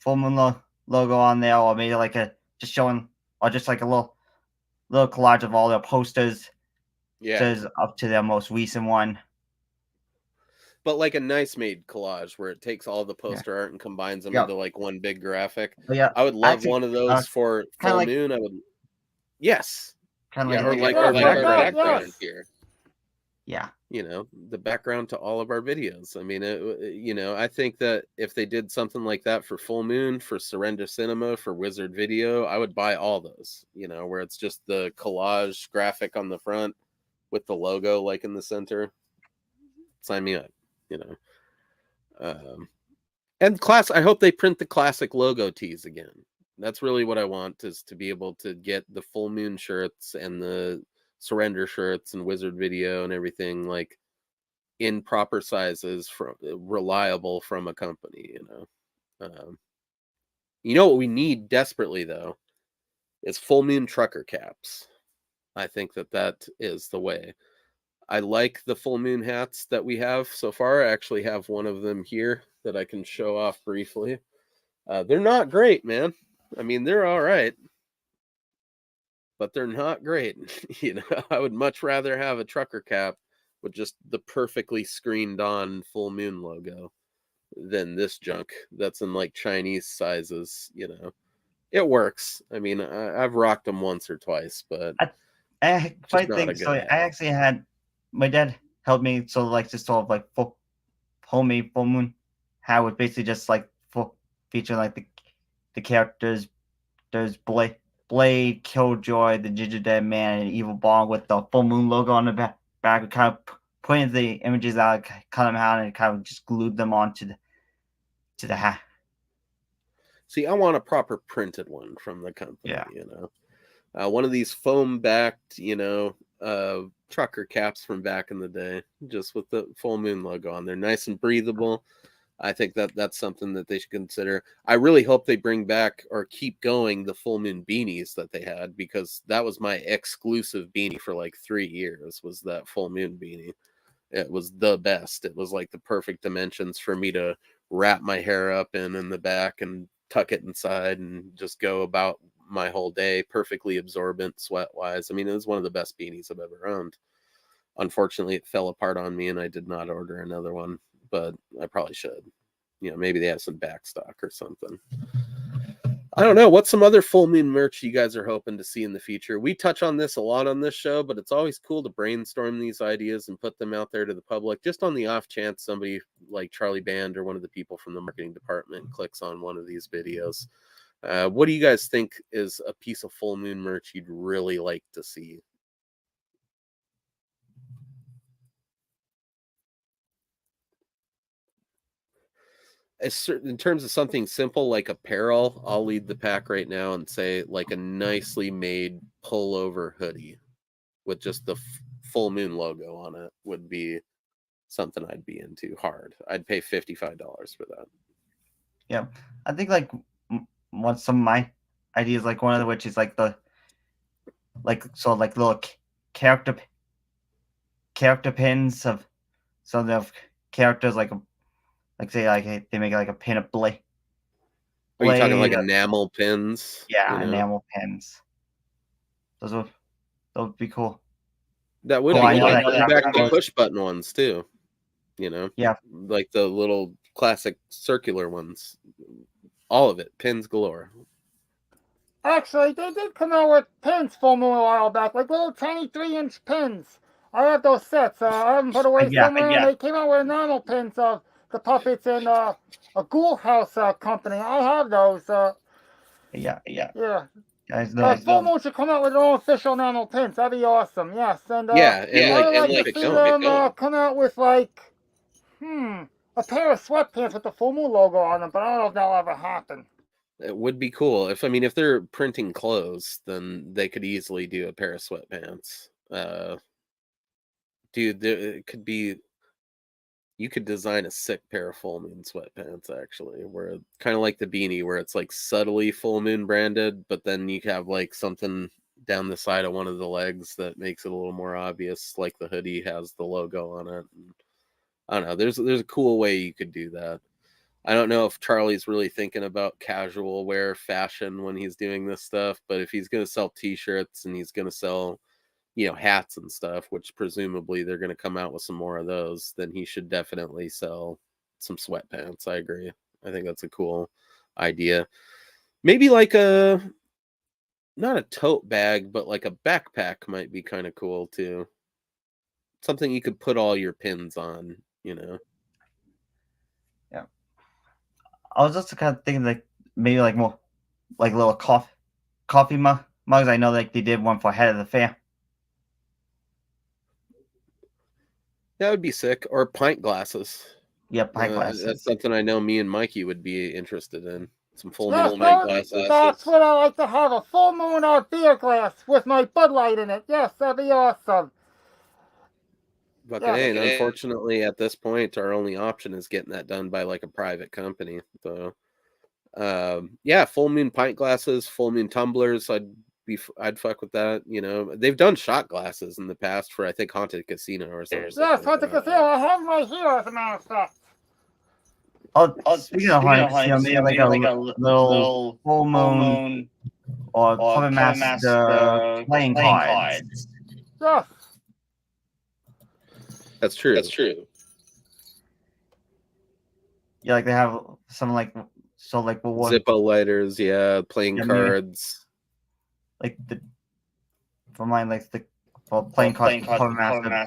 moon logo on there, or maybe like a just showing, or just like a little collage of all their posters. Yeah. Says up to their most recent one. But like a nice made collage where it takes all the poster art and combines them into like one big graphic. Yeah, I would love actually, one of those for full like, moon. I would. Yes. Kind of Yeah, like, or like our background, background yes. here. Yeah. You know, the background to all of our videos. I mean, you know, I think that if they did something like that for Full Moon, for Surrender Cinema, for Wizard Video, I would buy all those, you know, where it's just the collage graphic on the front with the logo like in the center. Sign me up, you know. And I hope they print the classic logo tees again. That's really what I want, is to be able to get the Full Moon shirts and the Surrender shirts and Wizard Video and everything like in proper sizes, from reliable from a company, you know. You know what we need desperately though is Full Moon trucker caps. I think that is the way. I like the Full Moon hats that we have so far. I actually have one of them here that I can show off briefly. They're not great, man. I mean, they're all right, but they're not great. You know, I would much rather have a trucker cap with just the perfectly screened on Full Moon logo than this junk that's in like Chinese sizes. You know, it works. I mean, I've rocked them once or twice, but I just not a good so. hat. I actually had my dad helped me, so like just sort of like homemade Full Moon hat was basically just like featuring like the characters. There's Blade, Killjoy, the Ginger Dead Man, and Evil Bong with the Full Moon logo on the back. We kind of pointed the images out, cut them out, and kind of just glued them onto the hat. See, I want a proper printed one from the company. Yeah. You know, one of these foam backed, you know, trucker caps from back in the day, just with the Full Moon logo on. They're nice and breathable. I think that's something that they should consider. I really hope they bring back or keep going the Full Moon beanies that they had, because that was my exclusive beanie for like 3 years, was that Full Moon beanie. It was the best. It was like the perfect dimensions for me to wrap my hair up in the back and tuck it inside and just go about my whole day, perfectly absorbent sweat wise. I mean, it was one of the best beanies I've ever owned. Unfortunately, it fell apart on me and I did not order another one, but I probably should. You know, maybe they have some back stock or something. I don't know. What's some other Full Moon merch you guys are hoping to see in the future? We touch on this a lot on this show, but it's always cool to brainstorm these ideas and put them out there to the public, just on the off chance somebody like Charlie Band or one of the people from the marketing department clicks on one of these videos. What do you guys think is a piece of Full Moon merch you'd really like to see? In terms of something simple like apparel, I'll lead the pack right now and say like a nicely made pullover hoodie with just the Full Moon logo on it would be something I'd be into hard. I'd pay $55 for that. Yeah, I think like what some of my ideas, like one of which is like the like little character pins of some of the characters, like say like they make like a pin of Blade. Are you talking like enamel pins? Yeah, you know? Enamel pins. Those would be cool. That would be cool. Back to the push button ones too. You know? Yeah. Like the little classic circular ones. All of it. Pins galore. Actually, they did come out with pins Full Moon a while back, like little tiny 3-inch pins. I have those sets. I haven't put away somewhere. And they came out with enamel pins of the puppets in a Ghoul House company. I have those. Yeah. Full Moon should come out with their own official enamel pins. That'd be awesome. Yes, and I would like to see them come out with like a pair of sweatpants with the Full Moon logo on them. But I don't know if that'll ever happen. It would be cool. If they're printing clothes, then they could easily do a pair of sweatpants. Dude, it could be. You could design a sick pair of Full Moon sweatpants, actually, where kind of like the beanie, where it's like subtly Full Moon branded, but then you have like something down the side of one of the legs that makes it a little more obvious, like the hoodie has the logo on it. And I don't know. There's a cool way you could do that. I don't know if Charlie's really thinking about casual wear fashion when he's doing this stuff, but if he's going to sell t-shirts and he's going to sell, hats and stuff, which presumably they're going to come out with some more of those, then he should definitely sell some sweatpants. I agree. I think that's a cool idea. Maybe like not a tote bag, but like a backpack might be kind of cool too. Something you could put all your pins on, Yeah. I was just kind of thinking like maybe like more like little coffee mugs. I know like they did one for Head of the Fair. That would be sick. Or pint glasses. Yeah, pint glasses. That's something I know me and Mikey would be interested in. Some full Yes, moon pint glasses. that's what I like to have, a full moon beer glass with my Bud Light in it. Yes, that'd be awesome. Fucking A, and unfortunately at this point our only option is getting that done by like a private company. So yeah, full moon pint glasses, full moon tumblers, I'd fuck with that. They've done shot glasses in the past for I think Haunted Casino or something. Yes, Haunted Casino. I have my here as a matter of fact. Speaking of Haunted Casino, maybe like a little full moon or Puppet Master playing cards. Yes. That's true. That's true. Yeah, like they have some like Zippo lighters, yeah, playing cards. Like for mine, like the playing cards, Puppet Master,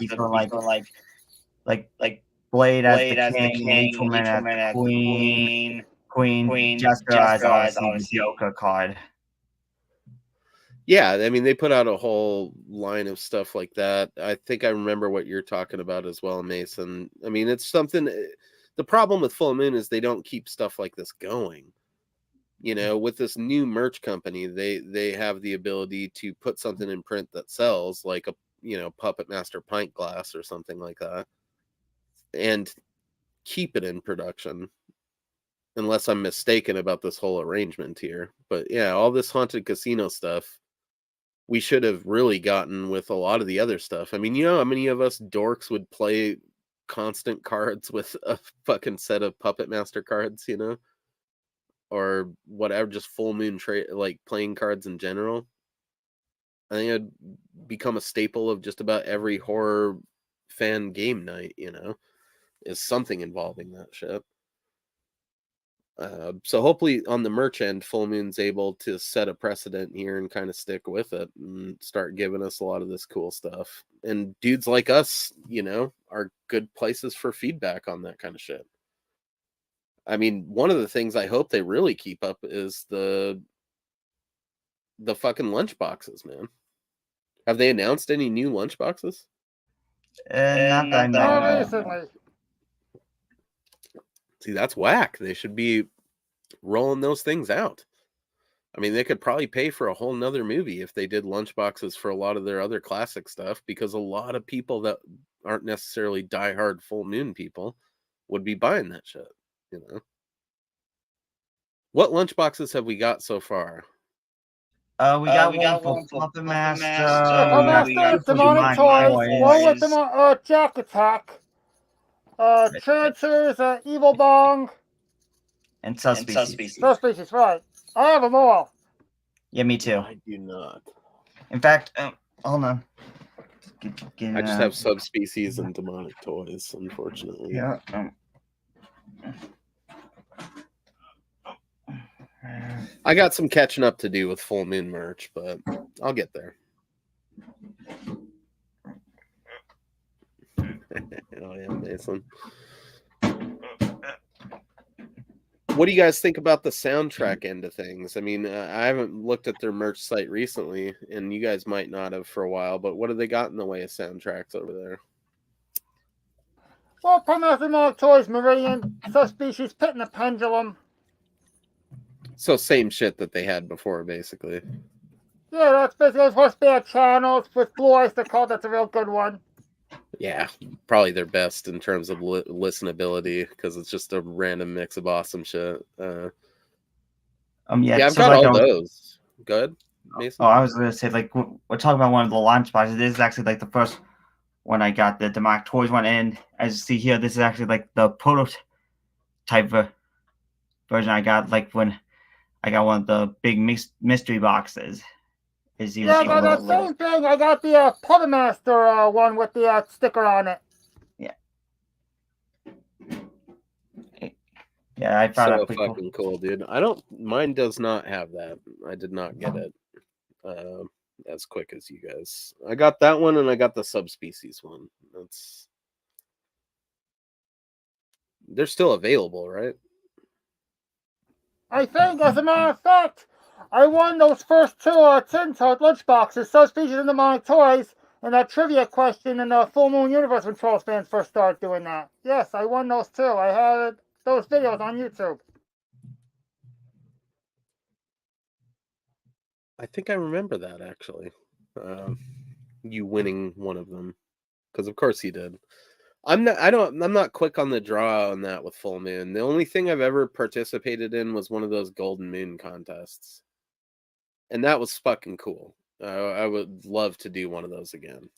like Blade as the king, Angel as the queen, Jester as obviously the Joker card. Yeah, I mean, they put out a whole line of stuff like that. I think I remember what you're talking about as well, Mason. I mean, it's something. The problem with Full Moon is they don't keep stuff like this going. With this new merch company, they have the ability to put something in print that sells, like a Puppet Master pint glass or something like that, and keep it in production. Unless I'm mistaken about this whole arrangement here, but yeah, all this Haunted Casino stuff we should have really gotten with a lot of the other stuff. I mean, how many of us dorks would play constant cards with a fucking set of Puppet Master cards, or whatever, just full moon like playing cards in general. I think it'd become a staple of just about every horror fan game night, is something involving that shit. So hopefully on the merch end, Full Moon's able to set a precedent here and kind of stick with it and start giving us a lot of this cool stuff. And dudes like us, are good places for feedback on that kind of shit. I mean, one of the things I hope they really keep up is the fucking lunch boxes, man. Have they announced any new lunch boxes? Not that I know. Recently. See, that's whack. They should be rolling those things out. I mean, they could probably pay for a whole nother movie if they did lunchboxes for a lot of their other classic stuff, because a lot of people that aren't necessarily diehard Full Moon people would be buying that shit, What lunchboxes have we got so far? We got one for Puppet Master. Puppet Master, Demonic Toys, one with the Jack Attack. Trancers, Evil Bong, and Subspecies. Subspecies, right. I have them all. Yeah, me too. I do not. In fact, hold on. I just have Subspecies and Demonic Toys, unfortunately. Yeah. I got some catching up to do with Full Moon merch, but I'll get there. Oh yeah, Mason. What do you guys think about the soundtrack end of things? I mean, I haven't looked at their merch site recently, and you guys might not have for a while, but what have they got in the way of soundtracks over there? Well, Demonic Toys, Meridian, Subspecies, Pit and the Pendulum. So same shit that they had before, basically. Yeah, that's basically Horse Bear Channels with Blue Oyster Cult. That's a real good one. Yeah, probably their best in terms of listenability, because it's just a random mix of awesome shit. Yeah, I've got all those. Good. Mason? Oh, I was going to say, like, we're talking about one of the launch boxes. This is actually like the first one I got, the Demonic Toys one, and as you see here, this is actually like the prototype version I got, like when I got one of the big mystery boxes. Is Yeah, I got that same thing. I got the Puppet Master one with the sticker on it. Yeah. Yeah, I found So that pretty fucking cool, dude. Mine does not have that. I did not get it as quick as you guys. I got that one and I got the Subspecies one. They're still available, right? I think, as a matter of fact, I won those first two Tin Toad lunchboxes, Subspecies and Demonic Toys, and that trivia question in the Full Moon Universe when Trolls fans first started doing that. Yes, I won those too. I had those videos on YouTube. I think I remember that actually. You winning one of them, because of course you did. I'm not quick on the draw on that with Full Moon. The only thing I've ever participated in was one of those Golden Moon contests, and that was fucking cool. I would love to do one of those again.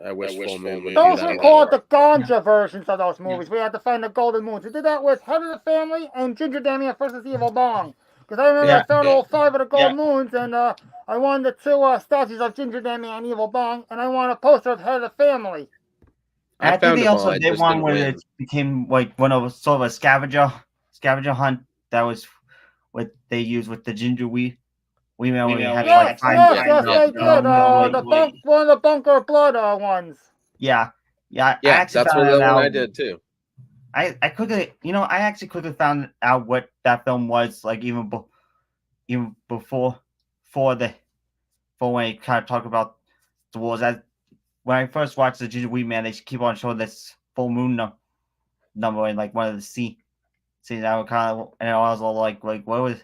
I wish Full Moon would do Those that. were called the ganja versions of those movies. We had to find the Golden Moons. We did that with Head of the Family and Ginger Damien versus Evil Bong. Because I remember I found all 5 of the Golden Moons, and I wanted the 2 statues of Ginger Damien and Evil Bong, and I wanted a poster of Head of the Family. I think they also did one where it became like one of sort of a scavenger hunt. That was what they used with the ginger wheat. We had yes, they did. One of the Bunker Blood ones. Yeah. I actually that's what I did too. I actually quickly found out what that film was, like even before when I kind of talk about the wars. When I first watched the Ginger Wheat Man, they keep on showing this full moon number in like one of the scenes. I was kind of, and I was all like what is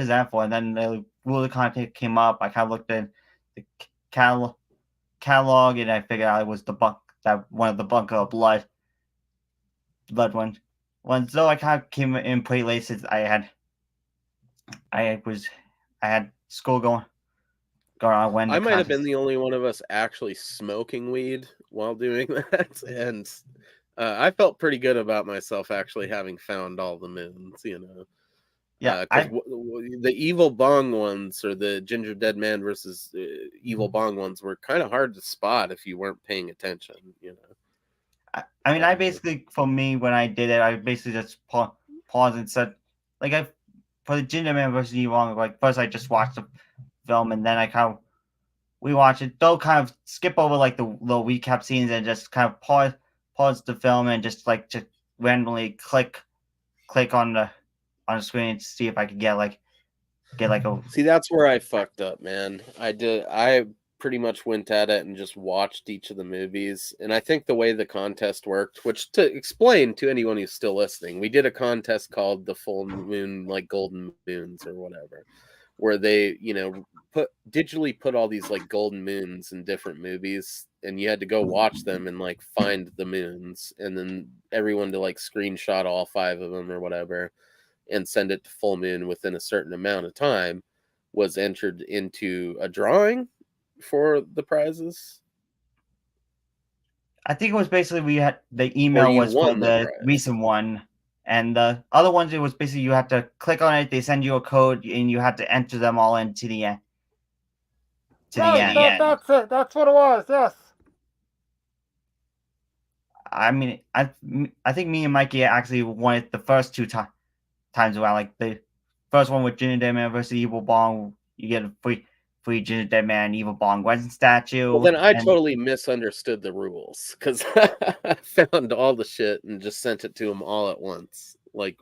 that for? And then the rule of content came up. I kind of looked at the catalog, and I figured out it was one of the Bunker of Blood ones. So I kind of came in pretty late since I had school going on when I might have been the only one of us actually smoking weed while doing that, and I felt pretty good about myself actually having found all the moons, you know. Yeah, because the Evil Bong ones, or the Ginger Dead Man versus Evil Bong ones, were kind of hard to spot if you weren't paying attention, you know. I mean, I basically, for me, when I did it, I basically just paused and said, like, for the Ginger Man versus Evil Bong, like, first I just watched the film, and then I kind of rewatch it. They'll kind of skip over like the little recap scenes and just kind of pause the film and just randomly click on the screen to see if I could get a. See, that's where I fucked up, man. I pretty much went at it and just watched each of the movies. And I think the way the contest worked, which to explain to anyone who's still listening, we did a contest called the Full Moon, like Golden Moons or whatever, where they, you know, digitally put all these like golden moons in different movies, and you had to go watch them and like find the moons, and then everyone to like screenshot all 5 of them or whatever and send it to Full Moon within a certain amount of time was entered into a drawing for the prizes. I think it was basically we had the email was for the recent one, and the other ones it was basically you have to click on it, they send you a code, and you have to enter them all into the end. That's it. That's what it was. Yes. I mean, I think me and Mikey actually won it the first 2 times around. Like the first one with Ginger Dead Man versus Evil Bong, you get a free Ginger Dead Man Evil Bong resin statue. Well, then I totally misunderstood the rules, because I found all the shit and just sent it to them all at once, like,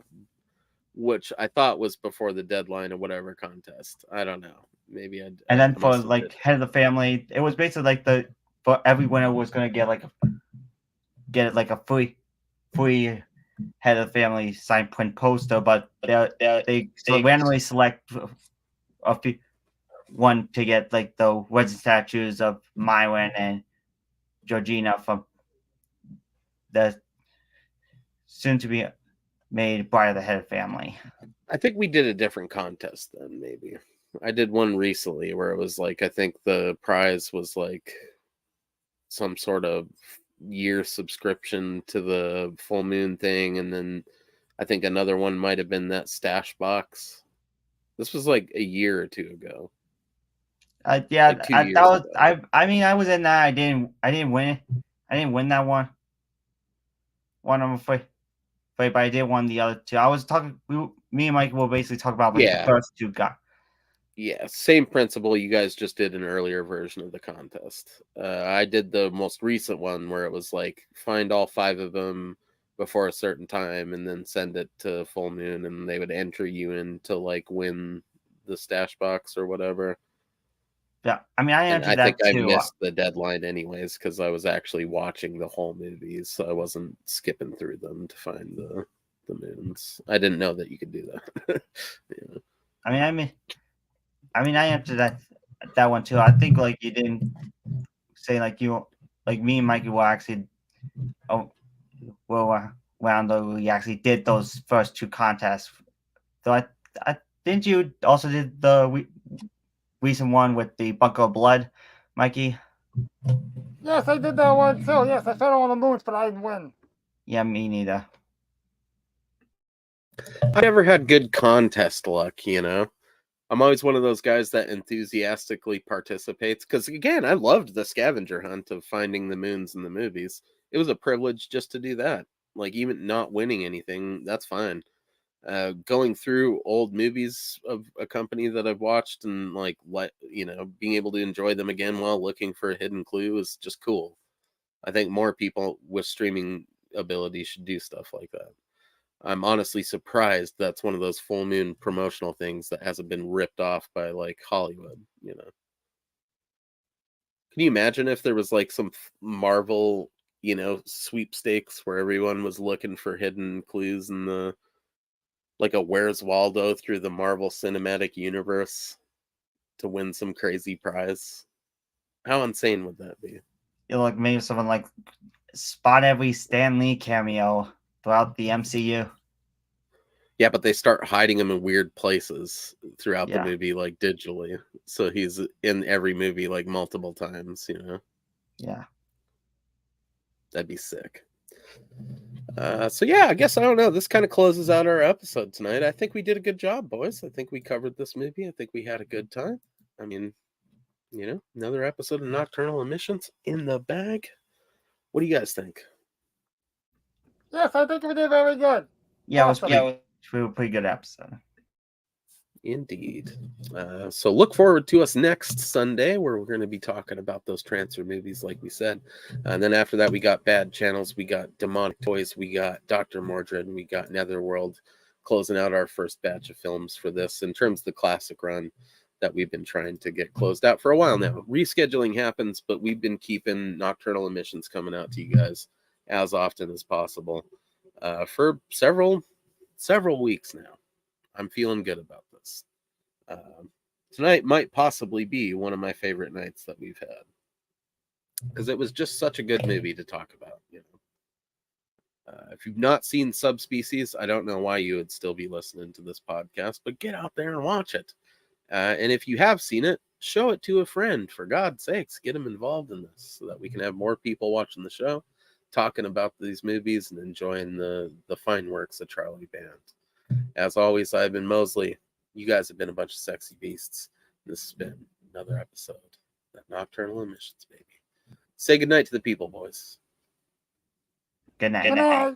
which I thought was before the deadline or whatever contest. I don't know. Maybe I. And then for like Head of the Family, it was basically like for every winner was gonna get a free Head of the Family signed print poster, but they randomly select one to get like the resin statues of Myron and Georgina from the soon to be made by the Head of Family. I think we did a different contest then, maybe. I did one recently where it was like, I think the prize was like some sort of year subscription to the Full Moon thing, and then I think another one might have been that stash box. This was like a year or two ago. Yeah, Like 2 that years was. ago. I mean, I was in that. I didn't win it. I didn't win that one. I'm afraid. But I did win the other two. I was talking. Me and Mike will basically talk about like Yeah. the first two guys. Yeah, same principle. You guys just did an earlier version of the contest. I did the most recent one where it was like find all 5 of them before a certain time and then send it to Full Moon, and they would enter you in to like win the stash box or whatever. Yeah, I mean, I And entered I that think I too. missed the deadline anyways because I was actually watching the whole movies, so I wasn't skipping through them to find the moons. I didn't know that you could do that. Yeah. I mean, I entered that one too. I think like you didn't say like me and Mikey will actually we actually did those first two contests. So I didn't you also did the recent one with the Bunker of Blood, Mikey? Yes, I did that one too. Yes, I fell on the moons, but I didn't win. Yeah, me neither. I never had good contest luck, you know. I'm always one of those guys that enthusiastically participates because, again, I loved the scavenger hunt of finding the moons in the movies. It was a privilege just to do that. Like, even not winning anything, that's fine. Going through old movies of a company that I've watched and, like, being able to enjoy them again while looking for a hidden clue is just cool. I think more people with streaming ability should do stuff like that. I'm honestly surprised that's one of those Full Moon promotional things that hasn't been ripped off by like Hollywood, you know. Can you imagine if there was like some Marvel, sweepstakes where everyone was looking for hidden clues in the like a Where's Waldo through the Marvel Cinematic Universe to win some crazy prize? How insane would that be? Like maybe someone like spot every Stan Lee cameo throughout the MCU. Yeah, but they start hiding him in weird places throughout the Yeah. movie, like digitally. So he's in every movie like multiple times, Yeah. That'd be sick. So yeah, I guess I don't know. This kind of closes out our episode tonight. I think we did a good job, boys. I think we covered this movie. I think we had a good time. I mean, another episode of Nocturnal Emissions in the bag. What do you guys think? Yes, I think we did very good. Yeah, Awesome. it was a pretty good episode. Indeed. So look forward to us next Sunday where we're going to be talking about those transfer movies like we said. And then after that, we got Bad Channels, we got Demonic Toys, we got Dr. Mordred, and we got Netherworld closing out our first batch of films for this in terms of the classic run that we've been trying to get closed out for a while now. Rescheduling happens, but we've been keeping Nocturnal Emissions coming out to you guys as often as possible for several weeks now. I'm feeling good about this. Tonight might possibly be one of my favorite nights that we've had because it was just such a good movie to talk about. If you've not seen Subspecies, I don't know why you would still be listening to this podcast, but get out there and watch it. And if you have seen it, show it to a friend. For God's sakes, get them involved in this so that we can have more people watching the show, talking about these movies, and enjoying the fine works of Charlie Band. As always, I've been Mosley. You guys have been a bunch of sexy beasts. This has been another episode of Nocturnal Emissions, baby. Say goodnight to the people, boys. Good night. Good night.